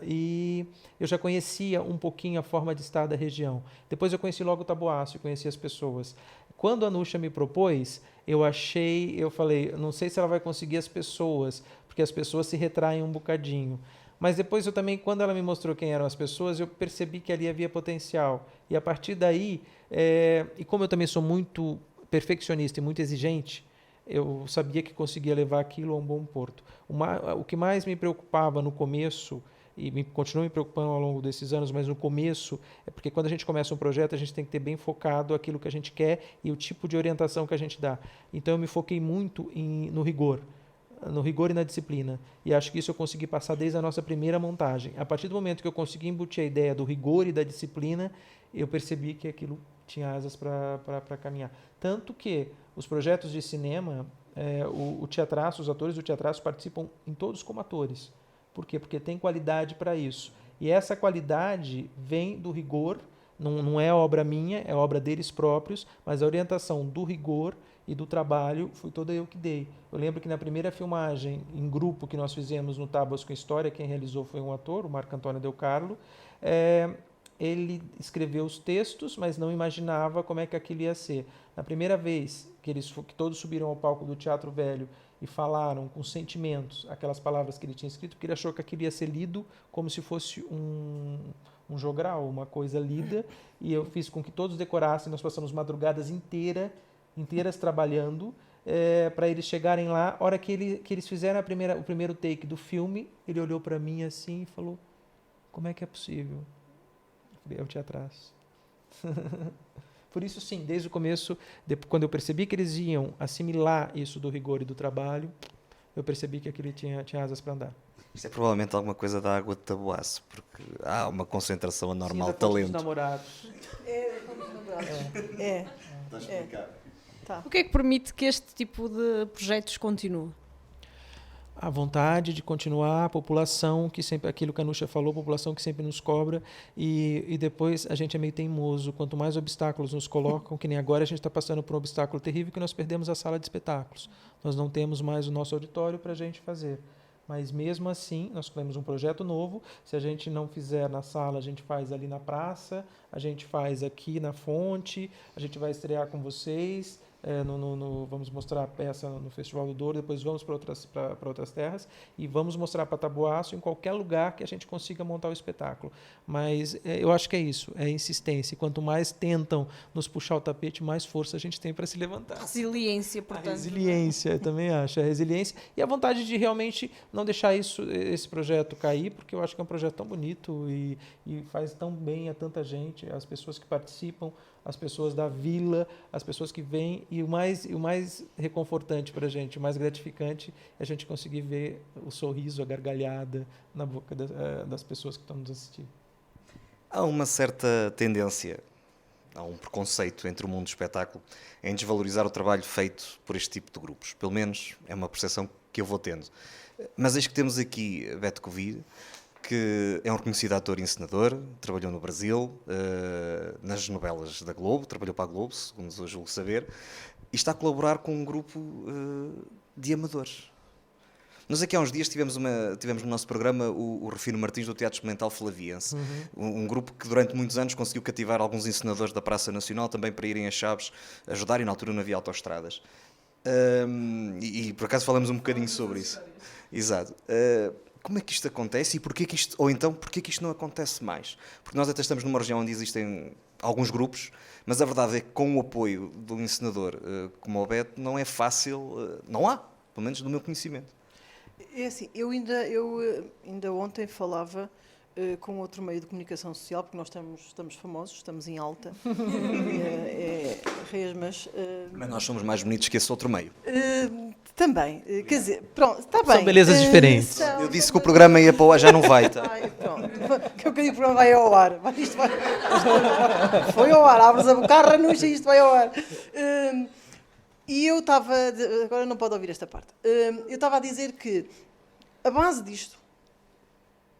E eu já conhecia um pouquinho a forma de estar da região. Depois eu conheci logo o Taboaço, conheci as pessoas. Quando a Nuxa me propôs, eu falei, não sei se ela vai conseguir as pessoas, porque as pessoas se retraem um bocadinho. Mas depois eu também, quando ela me mostrou quem eram as pessoas, eu percebi que ali havia potencial. E a partir daí, e como eu também sou muito perfeccionista e muito exigente, eu sabia que conseguia levar aquilo a um bom porto. O que mais me preocupava no começo, e continua me preocupando ao longo desses anos, mas no começo, é porque quando a gente começa um projeto, a gente tem que ter bem focado aquilo que a gente quer e o tipo de orientação que a gente dá. Então eu me foquei muito no rigor e na disciplina. E acho que isso eu consegui passar desde a nossa primeira montagem. A partir do momento que eu consegui embutir a ideia do rigor e da disciplina, eu percebi que aquilo tinha asas para caminhar. Tanto que os projetos de cinema, o Teatraço, os atores do Teatraço participam em todos como atores. Por quê? Porque tem qualidade para isso. E essa qualidade vem do rigor, não é obra minha, é obra deles próprios, mas a orientação do rigor e do trabalho foi toda eu que dei. Eu lembro que na primeira filmagem em grupo que nós fizemos no Tábuas com História, quem realizou foi um ator, o Marco Antônio Del Carlo. Ele escreveu os textos, mas não imaginava como é que aquilo ia ser. Na primeira vez que todos subiram ao palco do Teatro Velho e falaram com sentimentos aquelas palavras que ele tinha escrito, porque ele achou que aquilo ia ser lido como se fosse um jogral, uma coisa lida, e eu fiz com que todos decorassem. Nós passamos madrugadas inteiras trabalhando para eles chegarem lá. A hora que eles fizeram o primeiro take do filme, ele olhou para mim assim e falou: como é que é possível? Eu falei: é o Teatraço. Por isso, sim, desde o começo, quando eu percebi que eles iam assimilar isso do rigor e do trabalho, eu percebi que aquilo tinha asas para andar. Isto é provavelmente alguma coisa da água de Taboaço, porque há uma concentração anormal de talento. Namorados. Está explicado. O que é que permite que este tipo de projetos continue? A vontade de continuar, a população, que sempre, aquilo que a Nuxa falou, a população que sempre nos cobra, e depois a gente é meio teimoso. Quanto mais obstáculos nos colocam, que nem agora a gente está passando por um obstáculo terrível, que nós perdemos a sala de espetáculos. Nós não temos mais o nosso auditório para a gente fazer. Mas mesmo assim, nós temos um projeto novo. Se a gente não fizer na sala, a gente faz ali na praça, a gente faz aqui na fonte, a gente vai estrear com vocês. Vamos mostrar a peça no Festival do Douro, depois vamos para outras terras e vamos mostrar para Taboaço, em qualquer lugar que a gente consiga montar o espetáculo. Mas eu acho que é isso, é insistência. E quanto mais tentam nos puxar o tapete, mais força a gente tem para se levantar. Resiliência, portanto. A resiliência, eu também acho. A resiliência e a vontade de realmente não deixar esse projeto cair, porque eu acho que é um projeto tão bonito e faz tão bem a tanta gente, as pessoas que participam, as pessoas da vila, as pessoas que vêm, e o mais reconfortante para a gente, o mais gratificante, é a gente conseguir ver o sorriso, a gargalhada na boca das pessoas que estão nos assistindo. Há uma certa tendência, há um preconceito entre o mundo do espetáculo em desvalorizar o trabalho feito por este tipo de grupos. Pelo menos é uma percepção que eu vou tendo. Mas eis que temos aqui Beto Covir, que é um reconhecido ator e encenador, trabalhou no Brasil, nas novelas da Globo, trabalhou para a Globo, segundo eu julgo saber, e está a colaborar com um grupo de amadores. Nós aqui há uns dias tivemos no nosso programa o Rufino Martins do Teatro Experimental Flaviense, um grupo que durante muitos anos conseguiu cativar alguns encenadores da Praça Nacional também para irem a Chaves ajudar, e na altura não havia autoestradas. E por acaso falamos um bocadinho sobre isso. Exato. Como é que isto acontece e porquê que isto não acontece mais? Porque nós até estamos numa região onde existem alguns grupos, mas a verdade é que com o apoio de um encenador como o Beto não é fácil, não há, pelo menos do meu conhecimento. É assim, eu ainda ontem falava com outro meio de comunicação social, porque nós estamos famosos, estamos em alta, mas nós somos mais bonitos que esse outro meio. Também, quer dizer, pronto, está bem. São belezas diferentes. Eu disse que o programa ia para o ar, já não vai, tá? Pronto, que eu digo que o programa vai ao ar. Isto foi ao ar, abres a boca, ranuxa e isto vai ao ar. E eu estava, agora não pode ouvir esta parte, eu estava a dizer que a base disto,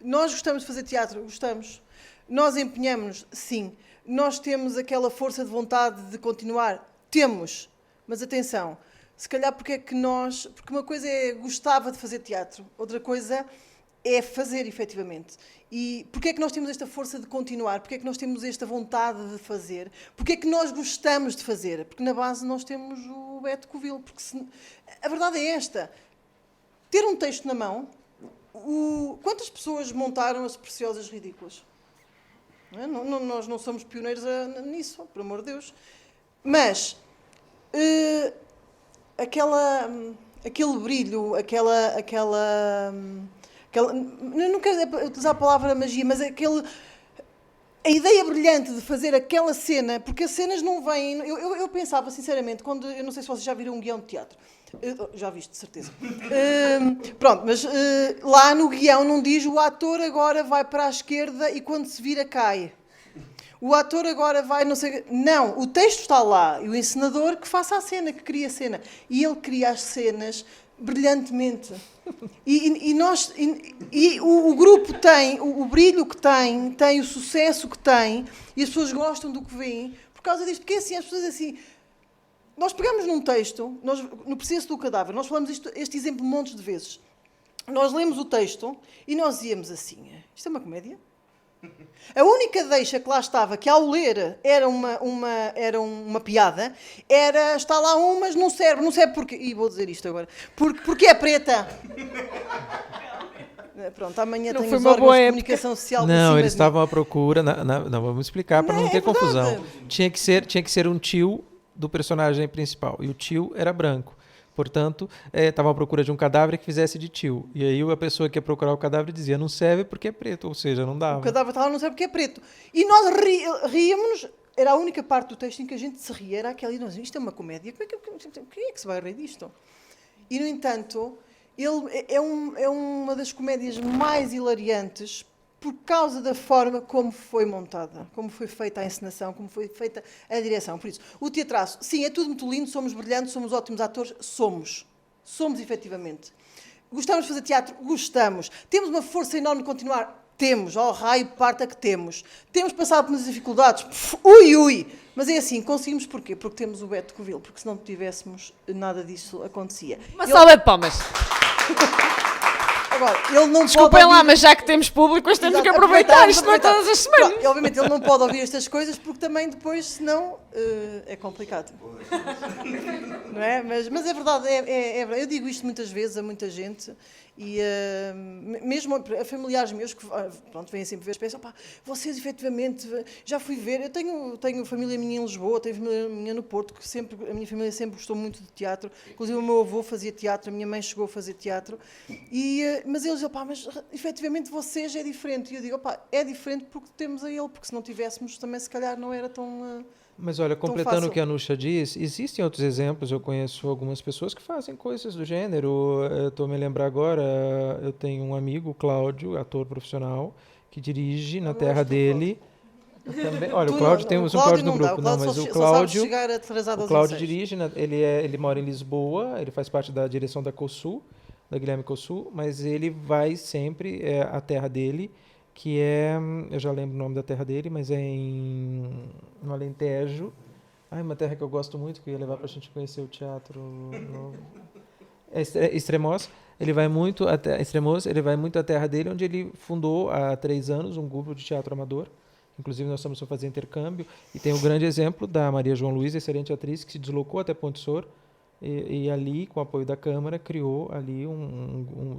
nós gostamos de fazer teatro, gostamos, nós empenhamos-nos, sim, nós temos aquela força de vontade de continuar, temos, mas atenção, se calhar porque uma coisa é gostava de fazer teatro, outra coisa é fazer efetivamente. E porque é que nós temos esta força de continuar? Porque é que nós temos esta vontade de fazer? Porque é que nós gostamos de fazer? Porque na base nós temos o Beto Covil. A verdade é esta. Ter um texto na mão, quantas pessoas montaram as Preciosas Ridículas? Nós não somos pioneiros nisso, por amor de Deus. Mas aquele brilho, não quero usar a palavra magia, mas a ideia brilhante de fazer aquela cena, porque as cenas não vêm... Eu pensava, sinceramente, eu não sei se vocês já viram um guião de teatro. Já viste, de certeza. Pronto, mas lá no guião não diz o ator agora vai para a esquerda e quando se vira cai. O ator agora vai, não sei... Não, o texto está lá. E o encenador que faça a cena, que cria a cena. E ele cria as cenas brilhantemente. O grupo tem o brilho que tem o sucesso que tem, e as pessoas gostam do que veem por causa disto. Porque assim, as pessoas assim... Nós pegamos num texto, no Processo do Cadáver, nós falamos este exemplo montes de vezes. Nós lemos o texto e nós íamos assim, isto é uma comédia? A única deixa que lá estava, que ao ler era uma piada, está lá mas não serve porquê. E vou dizer isto agora. Porque é preta. Pronto, amanhã Não tenho foi os uma órgãos boa de época. comunicação social. Não, eles estavam à procura. Não, vamos explicar para não ter verdade. confusão. Tinha que ser um tio do personagem principal. E o tio era branco. Portanto, estavam à procura de um cadáver que fizesse de tio. E aí a pessoa que ia procurar o cadáver dizia, não serve porque é preto. Ou seja, não dava. O cadáver estava não serve porque é preto. E nós ríamos-nos. Era a única parte do texto em que a gente se ria. Era aquela, isto é uma comédia. Quem é que se vai rir disto? E, no entanto, ele é uma das comédias mais hilariantes por causa da forma como foi montada, como foi feita a encenação, como foi feita a direção. Por isso, o teatraço, sim, é tudo muito lindo, somos brilhantes, somos ótimos atores, somos efetivamente. Gostamos de fazer teatro? Gostamos. Temos uma força enorme de continuar? Temos. Ó, raio, parta que temos. Temos passado pelas dificuldades? Ui. Mas é assim, conseguimos porquê? Porque temos o Beto Covil, porque se não tivéssemos, nada disso acontecia. Uma salva de palmas. Agora, ele não Desculpem pode lá, ouvir... mas já que temos público, hoje temos que Exato, aproveitar. Isto não é todas as semanas. Pronto, e, obviamente ele não pode ouvir estas coisas porque também depois, senão, é complicado. Não é? Mas é verdade, é verdade. Eu digo isto muitas vezes a muita gente e mesmo a familiares meus que pronto, vêm sempre ver, pensam, vocês efetivamente, já fui ver, eu tenho família minha em Lisboa, tenho família minha no Porto, que a minha família sempre gostou muito de teatro, inclusive o meu avô fazia teatro, a minha mãe chegou a fazer teatro, mas eles dizem, mas efetivamente vocês é diferente. E eu digo, é diferente porque temos a ele, porque se não tivéssemos também se calhar não era tão... Mas olha, completando o que a Nuxa diz, existem outros exemplos, eu conheço algumas pessoas que fazem coisas do gênero. Estou me lembrar agora, eu tenho um amigo, Cláudio, ator profissional, que dirige na terra dele. Também, olha, o Cláudio, temos um Cláudio no grupo, mas o Cláudio dirige, ele mora em Lisboa, ele faz parte da direção da COSUL, da Guilherme COSUL, mas ele vai sempre à terra dele, que eu já lembro o nome da terra dele, mas é no Alentejo. Uma terra que eu gosto muito, que eu ia levar para a gente conhecer o teatro. Estremoz. Ele vai muito até Estremoz, ele vai muito à terra dele, onde ele fundou há 3 anos um grupo de teatro amador. Inclusive nós estamos a fazer intercâmbio. E tem o grande exemplo da Maria João Luiz, excelente atriz, que se deslocou até Ponte Sor. E ali, com o apoio da Câmara, criou ali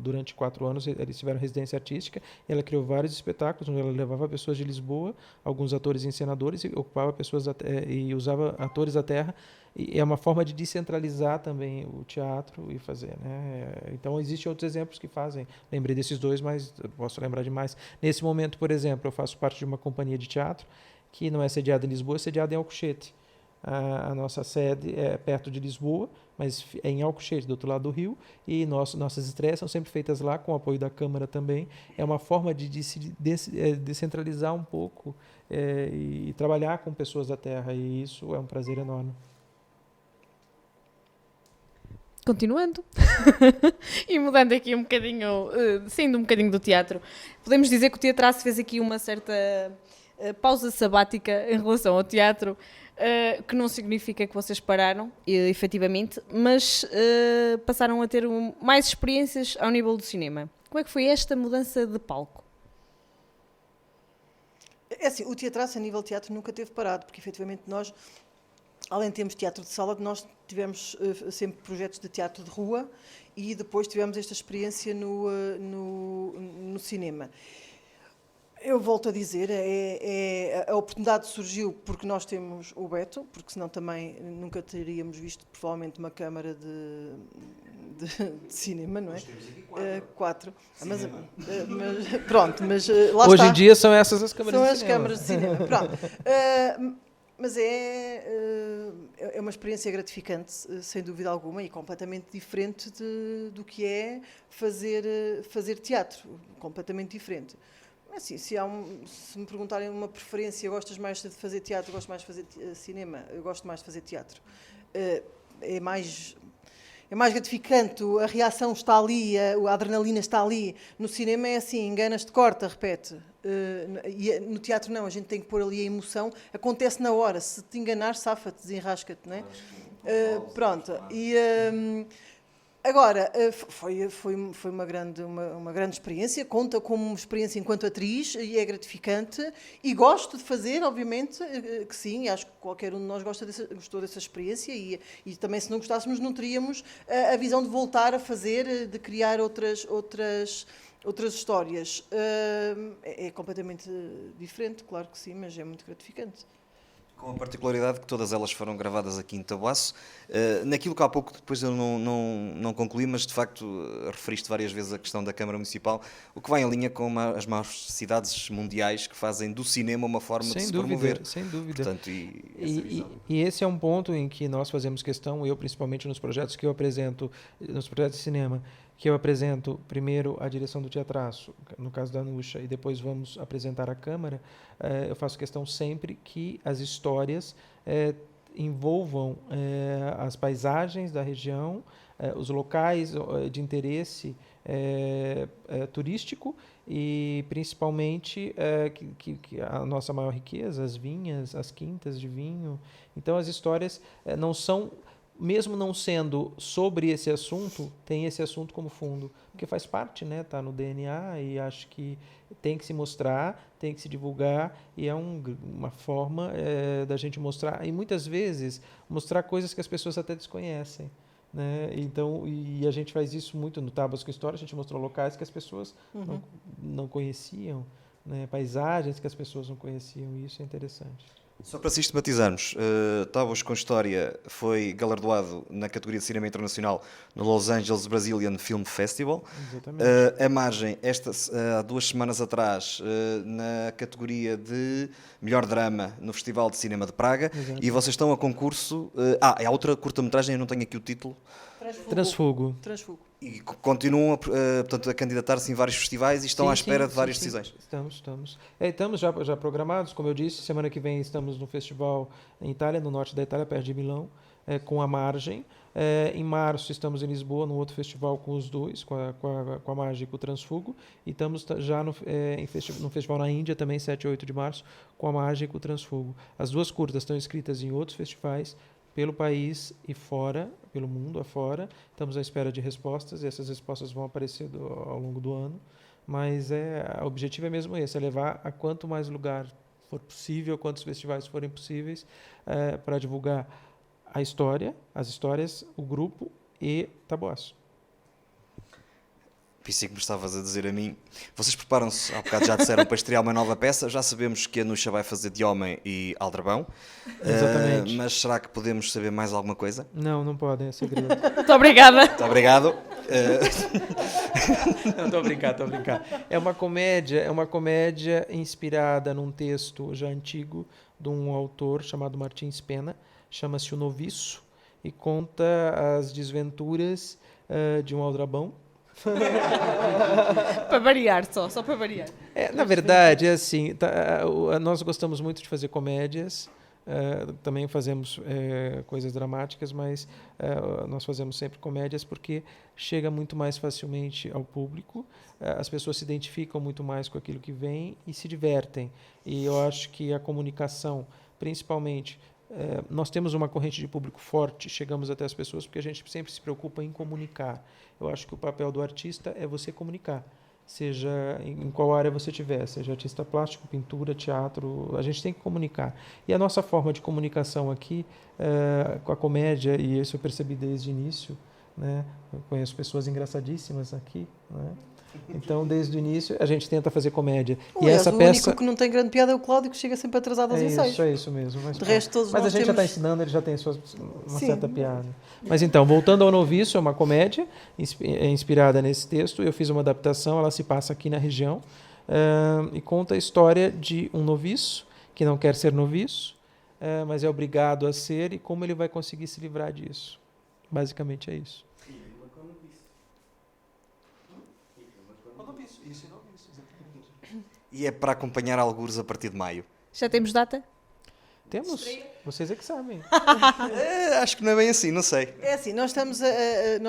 durante 4 anos, eles tiveram residência artística, e ela criou vários espetáculos, onde ela levava pessoas de Lisboa, alguns atores e encenadores, e ocupava pessoas e usava atores da terra, e é uma forma de descentralizar também o teatro e fazer, né? Então, existem outros exemplos que fazem, lembrei desses 2, mas posso lembrar de mais. Nesse momento, por exemplo, eu faço parte de uma companhia de teatro, que não é sediada em Lisboa, é sediada em Alcochete. A nossa sede é perto de Lisboa, mas é em Alcochete, do outro lado do rio, e nossas estreias são sempre feitas lá, com o apoio da Câmara também. É uma forma de descentralizar um pouco e trabalhar com pessoas da terra, e isso é um prazer enorme. Continuando, e mudando aqui um bocadinho, saindo um bocadinho do teatro, podemos dizer que o teatraço fez aqui uma certa pausa sabática em relação ao teatro, que não significa que vocês pararam, efetivamente, mas passaram a ter mais experiências ao nível do cinema. Como é que foi esta mudança de palco? É assim, o teatraço a nível de teatro nunca teve parado, porque efetivamente nós, além de termos teatro de sala, nós tivemos sempre projetos de teatro de rua e depois tivemos esta experiência no cinema. Eu volto a dizer, a oportunidade surgiu porque nós temos o Beto, porque senão também nunca teríamos visto provavelmente uma câmara de cinema, não é? 4. Mas pronto, mas lá hoje está. Em dia são essas as câmaras de cinema. São as câmaras de cinema, pronto. Mas é uma experiência gratificante, sem dúvida alguma, e completamente diferente do que é fazer teatro, completamente diferente. Assim, se me perguntarem uma preferência, gostas mais de fazer teatro, gosto mais de fazer cinema, eu gosto mais de fazer teatro. É mais gratificante, a reação está ali, a adrenalina está ali. No cinema é assim, enganas-te, corta, repete. E no teatro não, a gente tem que pôr ali a emoção, acontece na hora, se te enganares, safa-te, desenrasca-te, não é? Pronto, e Agora, foi uma grande experiência, conta como uma experiência enquanto atriz e é gratificante e gosto de fazer, obviamente, que sim, acho que qualquer um de nós gostou dessa experiência e também se não gostássemos não teríamos a visão de voltar a fazer, de criar outras histórias. É completamente diferente, claro que sim, mas é muito gratificante. Com a particularidade que todas elas foram gravadas aqui em Taboaço. Naquilo que há pouco depois eu não concluí, mas de facto referiste várias vezes a questão da Câmara Municipal, o que vai em linha com as maiores cidades mundiais que fazem do cinema uma forma de se promover. Sem dúvida. Portanto, e esse é um ponto em que nós fazemos questão, eu principalmente nos projetos que eu apresento, nos projetos de cinema, que eu apresento primeiro a direção do Teatraço, no caso da Nuxa, e depois vamos apresentar a Câmara, eu faço questão sempre que as histórias envolvam as paisagens da região, os locais de interesse turístico e principalmente que a nossa maior riqueza, as vinhas, as quintas de vinho. Então as histórias não são... Mesmo não sendo sobre esse assunto, tem esse assunto como fundo, porque faz parte, né? Tá no DNA e acho que tem que se mostrar, tem que se divulgar e é uma forma da gente mostrar e muitas vezes mostrar coisas que as pessoas até desconhecem, né? Então, e a gente faz isso muito no Tábuas com História, a gente mostrou locais que as pessoas não conheciam, né? Paisagens que as pessoas não conheciam e isso é interessante. Só para sistematizarmos, Tábuas com História foi galardoado na categoria de cinema internacional no Los Angeles Brazilian Film Festival. Exatamente. A Margem, há 2 semanas atrás, na categoria de melhor drama no Festival de Cinema de Praga. Exato. E vocês estão a concurso... há outra curta-metragem, eu não tenho aqui o título. Transfugo. E continuam portanto, a candidatar-se em vários festivais e estão à espera de várias decisões. Estamos. Estamos já programados, como eu disse, semana que vem estamos no festival em Itália, no norte da Itália, perto de Milão, com a Margem. Em março estamos em Lisboa, no outro festival com os dois, com a Margem e com o Transfugo. E estamos já no festival na Índia, também 7 e 8 de março, com a Margem e com o Transfugo. As 2 curtas estão inscritas em outros festivais, pelo país e fora, pelo mundo afora. Estamos à espera de respostas e essas respostas vão aparecer ao longo do ano. Mas o objetivo é mesmo esse, é levar a quanto mais lugar for possível, quantos festivais forem possíveis, para divulgar a história, as histórias, o grupo e Taboaço. Pensei que me estavas a dizer a mim. Vocês preparam-se, há bocado já disseram, para estrear uma nova peça. Já sabemos que a Nuxa vai fazer de Homem e Aldrabão. Exatamente. Mas será que podemos saber mais alguma coisa? Não podem, é segredo. Muito obrigada. Muito obrigado. Não, estou a brincar. É uma comédia inspirada num texto já antigo de um autor chamado Martins Pena, chama-se O Noviço, e conta as desventuras de um aldrabão. Para variar, só para variar. Na verdade, é assim, nós gostamos muito de fazer comédias, também fazemos coisas dramáticas, mas nós fazemos sempre comédias porque chega muito mais facilmente ao público, as pessoas se identificam muito mais com aquilo que vem e se divertem. E eu acho que a comunicação, principalmente, nós temos uma corrente de público forte, chegamos até as pessoas porque a gente sempre se preocupa em comunicar. Eu acho que o papel do artista é você comunicar, seja em qual área você estiver, seja artista plástico, pintura, teatro, a gente tem que comunicar. E a nossa forma de comunicação aqui, com a comédia, e isso eu percebi desde o início, né? Eu conheço pessoas engraçadíssimas aqui, né? Então, desde o início, a gente tenta fazer comédia. E essa peça... O único que não tem grande piada é o Cláudio, que chega sempre atrasado aos ensaios. É isso mesmo. De resto, todos mas nós a gente temos... já está ensinando, ele já tem uma certa piada. Mas então, voltando ao Noviço, é uma comédia inspirada nesse texto. Eu fiz uma adaptação, ela se passa aqui na região e conta a história de um noviço que não quer ser noviço, mas é obrigado a ser e como ele vai conseguir se livrar disso. Basicamente é isso. E é para acompanhar algures a partir de maio. Já temos data? Temos? Vocês é que sabem. Acho que não é bem assim, não sei. É assim, nós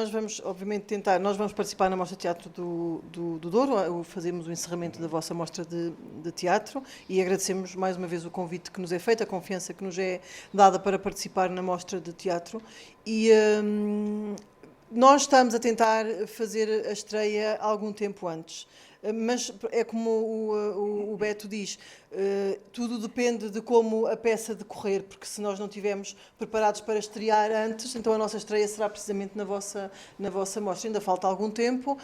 vamos obviamente tentar, nós vamos participar na Mostra de Teatro do Douro, fazemos o encerramento da vossa mostra de teatro e agradecemos mais uma vez o convite que nos é feito, a confiança que nos é dada para participar na Mostra de Teatro e Nós estamos a tentar fazer a estreia algum tempo antes. Mas é como o Beto diz, tudo depende de como a peça decorrer, porque se nós não estivermos preparados para estrear antes, então a nossa estreia será precisamente na vossa mostra. Ainda falta algum tempo,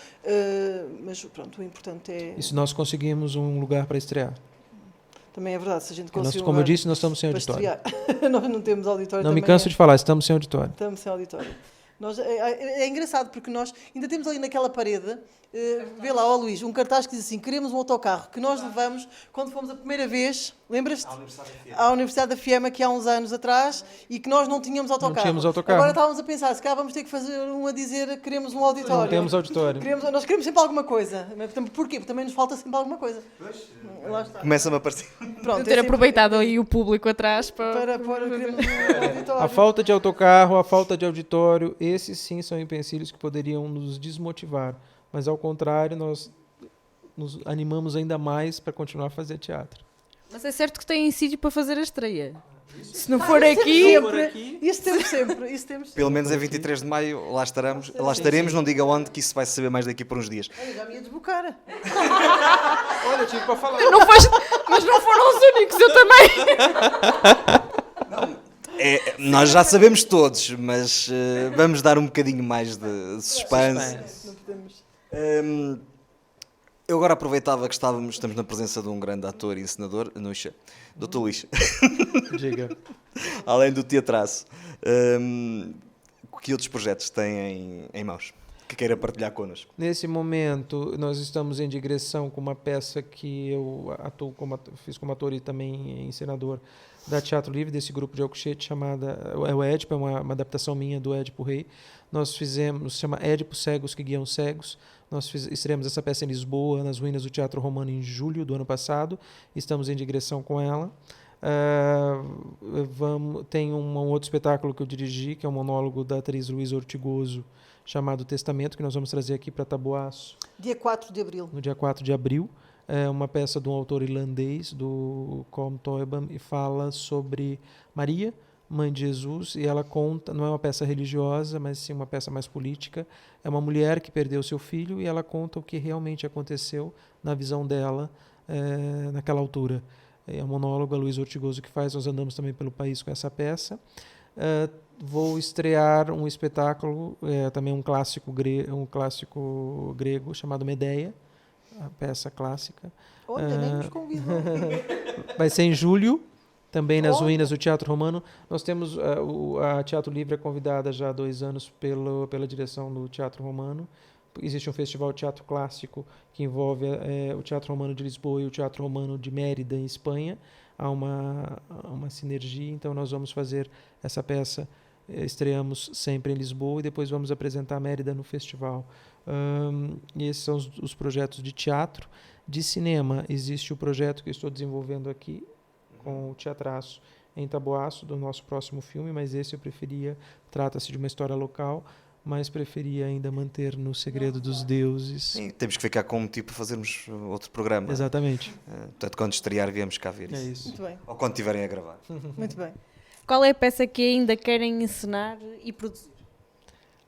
mas pronto, o importante é... E se nós conseguimos um lugar para estrear? Também é verdade, se a gente conseguir Como eu disse, nós estamos sem auditório. Nós não temos auditório. Não me canso de falar, estamos sem auditório. Estamos sem auditório. É engraçado porque nós ainda temos ali naquela parede, vê lá, ó Luís, um cartaz que diz assim: queremos um autocarro, que nós levamos quando fomos a primeira vez, lembras-te? À Universidade da Fiema, que há uns anos atrás, e que nós não tínhamos autocarro. Não tínhamos autocarro. Agora estávamos a pensar, se calhar vamos ter que fazer um a dizer que queremos um auditório. Não temos auditório. Nós queremos sempre alguma coisa. Porquê? Porque também nos falta sempre alguma coisa. Lá está. Começa-me a aparecer. Pronto, Ter aproveitado aí o público atrás para pôr queremos um auditório. A falta de autocarro, a falta de auditório, esses sim são empecilhos que poderiam nos desmotivar. Mas, ao contrário, nós nos animamos ainda mais para continuar a fazer teatro. Mas é certo que tem sítio para fazer a estreia. Se não for aqui... Isso temos sempre. Pelo menos é 23 de maio, lá estaremos, não diga onde, que isso vai se saber mais daqui por uns dias. Eu já me ia desbocar. Olha, eu tive para falar. Mas não foram os únicos, eu também. Nós já sabemos todos, mas vamos dar um bocadinho mais de suspense. Não podemos... Eu agora aproveitava que estamos na presença de um grande ator e encenador, Nuxa, Dr. Luís. Diga. Além do teatraço, que outros projetos têm em mãos que queira partilhar connosco? Nesse momento, nós estamos em digressão com uma peça que eu fiz como ator e também encenador da Teatro Livre, desse grupo de Alcochete, chamada o Édipo, é uma adaptação minha do Édipo Rei. Nós fizemos, se chama Édipo Cegos que Guiam Cegos. Nós estreamos essa peça em Lisboa, nas ruínas do Teatro Romano, em julho do ano passado. Estamos em digressão com ela. Tem um outro espetáculo que eu dirigi, que é um monólogo da atriz Luísa Ortigoso, chamado Testamento, que nós vamos trazer aqui para Taboaço. Dia 4 de abril. No dia 4 de abril. É uma peça de um autor irlandês, do Colm Tóibam, e fala sobre Maria, mãe de Jesus, e ela conta, não é uma peça religiosa, mas sim uma peça mais política. É uma mulher que perdeu seu filho e ela conta o que realmente aconteceu na visão dela naquela altura. É um monólogo, a Luísa Ortigoso que faz, nós andamos também pelo país com essa peça. Vou estrear um espetáculo, também um clássico grego chamado Medeia, a peça clássica. Olha, nem nos convidou. Vai ser em julho, também nas ruínas do Teatro Romano. Nós temos a Teatro Livre é convidada já há 2 anos pela direção do Teatro Romano. Existe um festival de teatro clássico que envolve o Teatro Romano de Lisboa e o Teatro Romano de Mérida, em Espanha. Há uma sinergia, então nós vamos fazer essa peça. Estreamos sempre em Lisboa e depois vamos apresentar a Mérida no festival. E esses são os projetos de teatro. De cinema, existe o projeto que eu estou desenvolvendo aqui com o Teatraço em Taboaço, do nosso próximo filme, mas esse eu preferia, trata-se de uma história local, mas preferia ainda manter no segredo dos deuses. Sim, temos que ficar com um motivo para fazermos outro programa. Exatamente. Portanto, quando estrear, viemos cá ver isso. É isso. Muito bem. Ou quando estiverem a gravar. Muito bem. Qual é a peça que ainda querem encenar e produzir?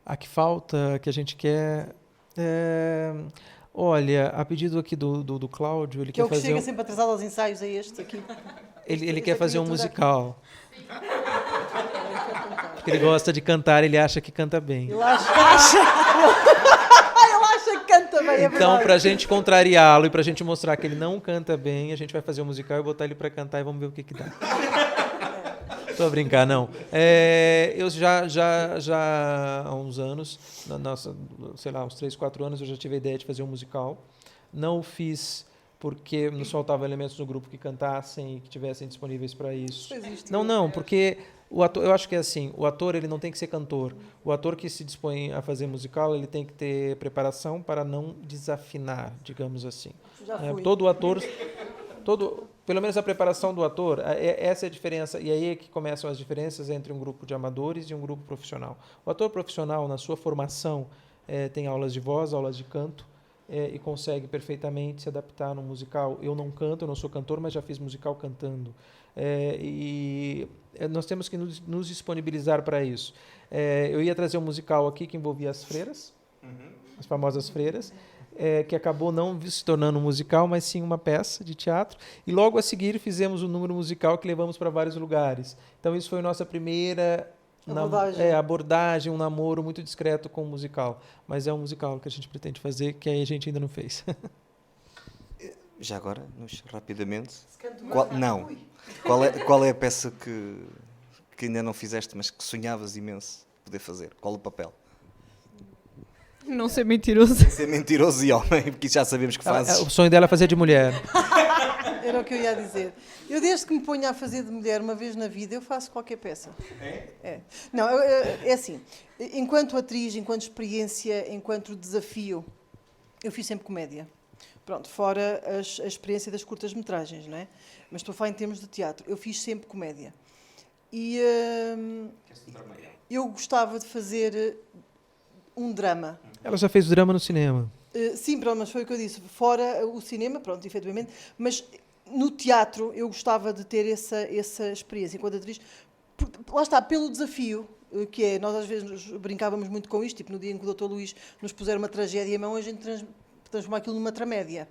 A que falta, que a gente quer... Olha, a pedido aqui do Cláudio, ele Que é quer o que fazer... chega sempre atrasado aos ensaios, é este aqui. Ele quer fazer um musical. Porque ele gosta de cantar, ele acha que canta bem. Ele acha que canta bem, é Então, verdade. pra gente contrariá-lo e pra gente mostrar que ele não canta bem, a gente vai fazer um musical e botar ele pra cantar e vamos ver o que dá. Tô a brincar, não. Eu já há uns anos, sei lá, uns 3, 4 anos, eu já tive a ideia de fazer um musical. Não o fiz porque nos faltavam elementos no grupo que cantassem e que tivessem disponíveis para isso. Não, porque o ator, eu acho que é assim, o ator ele não tem que ser cantor. O ator que se dispõe a fazer musical, ele tem que ter preparação para não desafinar, digamos assim. Já fui. Todo ator, pelo menos a preparação do ator, essa é a diferença, e aí é que começam as diferenças entre um grupo de amadores e um grupo profissional. O ator profissional, na sua formação, tem aulas de voz, aulas de canto, e consegue perfeitamente se adaptar no musical. Eu não canto, eu não sou cantor, mas já fiz musical cantando. Nós temos que nos disponibilizar para isso. Eu ia trazer um musical aqui que envolvia as freiras, as famosas freiras, que acabou não se tornando um musical, mas sim uma peça de teatro. E logo a seguir fizemos um número musical que levamos para vários lugares. Então isso foi a nossa primeira abordagem, um namoro muito discreto com o musical. Mas é um musical que a gente pretende fazer, que a gente ainda não fez. Já agora, rapidamente. Qual é a peça que ainda não fizeste, mas que sonhavas imenso poder fazer? Qual o papel? Não ser mentiroso. Ser mentiroso e homem, porque já sabemos que fazes. O sonho dela é fazer de mulher. Era o que eu ia dizer. Eu, desde que me ponho a fazer de mulher uma vez na vida, eu faço qualquer peça. É? Não, é assim. Enquanto atriz, enquanto experiência, enquanto desafio, eu fiz sempre comédia. Pronto, fora a experiência das curtas-metragens, não é? Mas estou a falar em termos de teatro. Eu fiz sempre comédia. E eu gostava de fazer um drama. Ela já fez drama no cinema. Sim, pronto, mas foi o que eu disse. Fora o cinema, pronto, efetivamente. Mas no teatro eu gostava de ter essa experiência enquanto atriz. Lá está, pelo desafio, que é, nós às vezes brincávamos muito com isto, tipo no dia em que o Dr. Luís nos puser uma tragédia em mão, a gente transformar aquilo numa tramédia.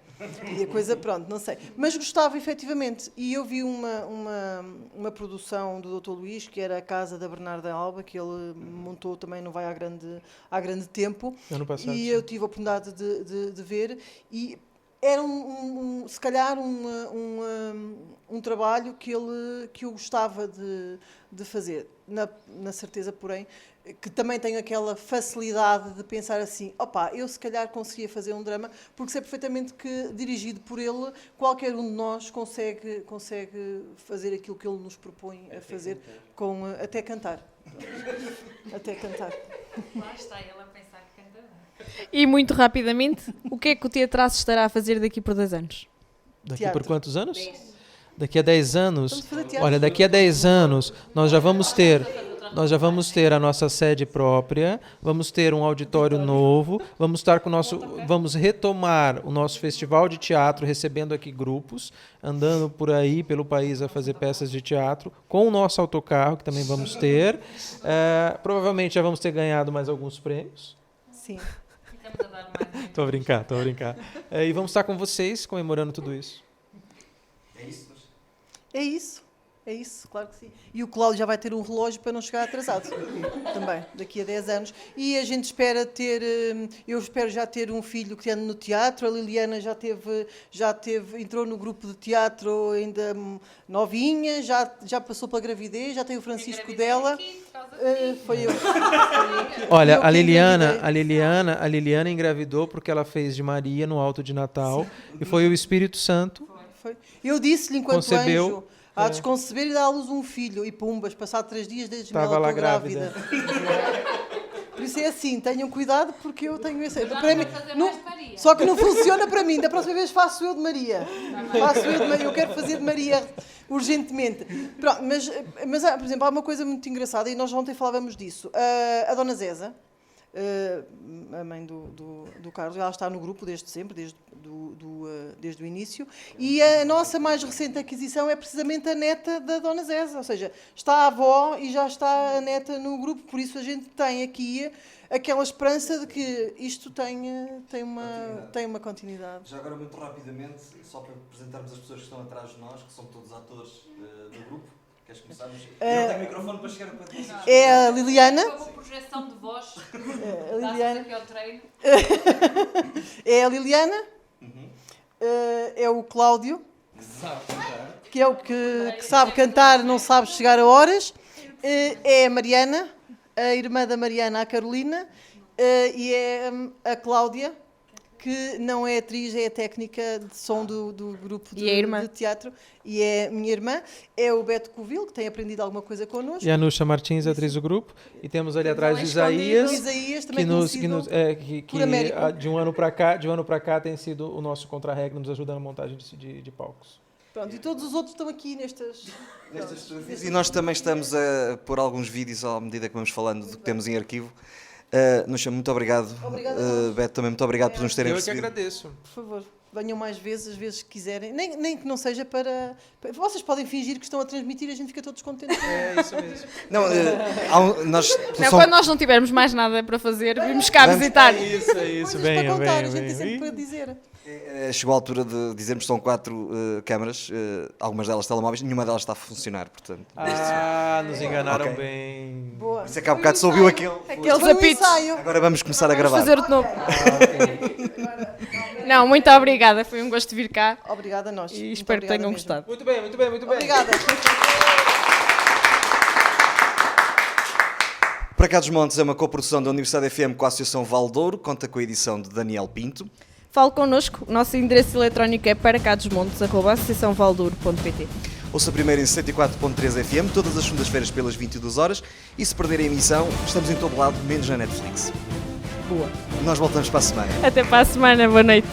E a coisa, pronto, não sei. Mas gostava, efetivamente. E eu vi uma produção do Dr. Luís, que era a Casa da Bernarda Alba, que ele montou também, não vai há grande tempo. Ano passado, e eu tive a oportunidade de ver. E era, se calhar, um trabalho que eu gostava de fazer. Na certeza, porém, que também tenho aquela facilidade de pensar assim, eu se calhar conseguia fazer um drama, porque sei perfeitamente que, dirigido por ele, qualquer um de nós consegue fazer aquilo que ele nos propõe a fazer, até cantar. Até cantar. Lá está ele a pensar que canta bem. E muito rapidamente, o que é que o Teatraço estará a fazer daqui por 10 anos? Daqui Teatro. por quantos anos? 10. Daqui a 10 anos, Vamos fazer teatro. olha, daqui a 10 anos nós já vamos ter a nossa sede própria, vamos ter um auditório novo, vamos retomar o nosso festival de teatro, recebendo aqui grupos, andando por aí pelo país a fazer peças de teatro, com o nosso autocarro, que também vamos ter. Provavelmente já vamos ter ganhado mais alguns prêmios. Sim. Estamos a dar mais. Tô a brincar. E vamos estar com vocês comemorando tudo isso. É isso, claro que sim. E o Cláudio já vai ter um relógio para não chegar atrasado. Também, daqui a 10 anos. E a gente espera eu espero já ter um filho que anda no teatro. A Liliana entrou no grupo de teatro ainda novinha, já passou pela gravidez, já tem o Francisco dela. Foi eu. Olha, a Liliana engravidou porque ela fez de Maria no alto de Natal. Sim. E foi o Espírito Santo. Foi. Eu disse-lhe enquanto concebeu, anjo, há de conceber e dar à luz um filho. E pumbas, passado 3 dias desde que ela estava lá estou grávida. Por isso é assim, tenham cuidado porque eu tenho esse... Para mim, só que não funciona para mim. Da próxima vez faço eu de Maria. Eu quero fazer de Maria urgentemente. Pronto, mas por exemplo, há uma coisa muito engraçada e nós ontem falávamos disso. A Dona Zeza, a mãe do Carlos, ela está no grupo desde sempre, desde o início, e a nossa mais recente aquisição é precisamente a neta da Dona Zeza, ou seja, está a avó e já está a neta no grupo, por isso a gente tem aqui aquela esperança de que isto tem uma continuidade. Já agora, muito rapidamente, só para apresentarmos as pessoas que estão atrás de nós, que são todos atores do grupo. Queres começar? Eu não tenho microfone para chegar para ti. É a Liliana. Com projeção de voz. A Liliana. Aqui ao treino. É a Liliana. É o Cláudio. Que é o que sabe cantar, não sabe chegar a horas. É a Mariana, a irmã da Mariana, a Carolina. E é a Cláudia, que não é atriz, é a técnica de som do grupo de teatro. E é minha irmã. É o Beto Covil, que tem aprendido alguma coisa connosco. E a Nuxa Martins, atriz do grupo. E temos ali atrás o Isaías, também que de um ano para cá tem sido o nosso contra-regra, nos ajudando na montagem de palcos. Pronto, e todos os outros estão aqui nestas E nós também estamos a pôr alguns vídeos à medida que vamos falando do que temos em arquivo. Nuxa, muito obrigado. Obrigada a nós. Beto, também muito obrigado por nos terem Eu é que recebido. agradeço. Por favor, venham mais vezes, as vezes que quiserem. Nem que não seja para... Vocês podem fingir que estão a transmitir e a gente fica todos contentes. É isso mesmo. Não, nós Não, quando nós não tivermos mais nada para fazer, vimos cá visitar. É isso, Coisas venham, para contar, venham, a gente tem sempre venham. para dizer. chegou a altura de dizermos que estão 4 câmaras, algumas delas telemóveis, nenhuma delas está a funcionar, portanto. Nos enganaram Ok. bem. Boa. Isso é que há bocado se ouviu aquele. Aqueles Foi um apitos. ensaio. Agora vamos começar a Vamos gravar. fazer de novo. Não, muito obrigada. Foi um gosto vir cá Obrigada a nós. e Muito espero que tenham obrigada mesmo. gostado. Muito bem, muito bem, muito bem. Obrigada. Para cá dos Montes é uma coprodução da Universidade FM com a Associação Valdouro, conta com a edição de Daniel Pinto. Fale connosco. O nosso endereço eletrónico é paracadosmontes@associaçãovaldouro.pt. Ouça primeiro em 104.3 FM, todas as segundas-feiras pelas 22 horas. E se perder a emissão, estamos em todo lado, menos na Netflix. Boa. Nós voltamos para a semana. Até para a semana. Boa noite.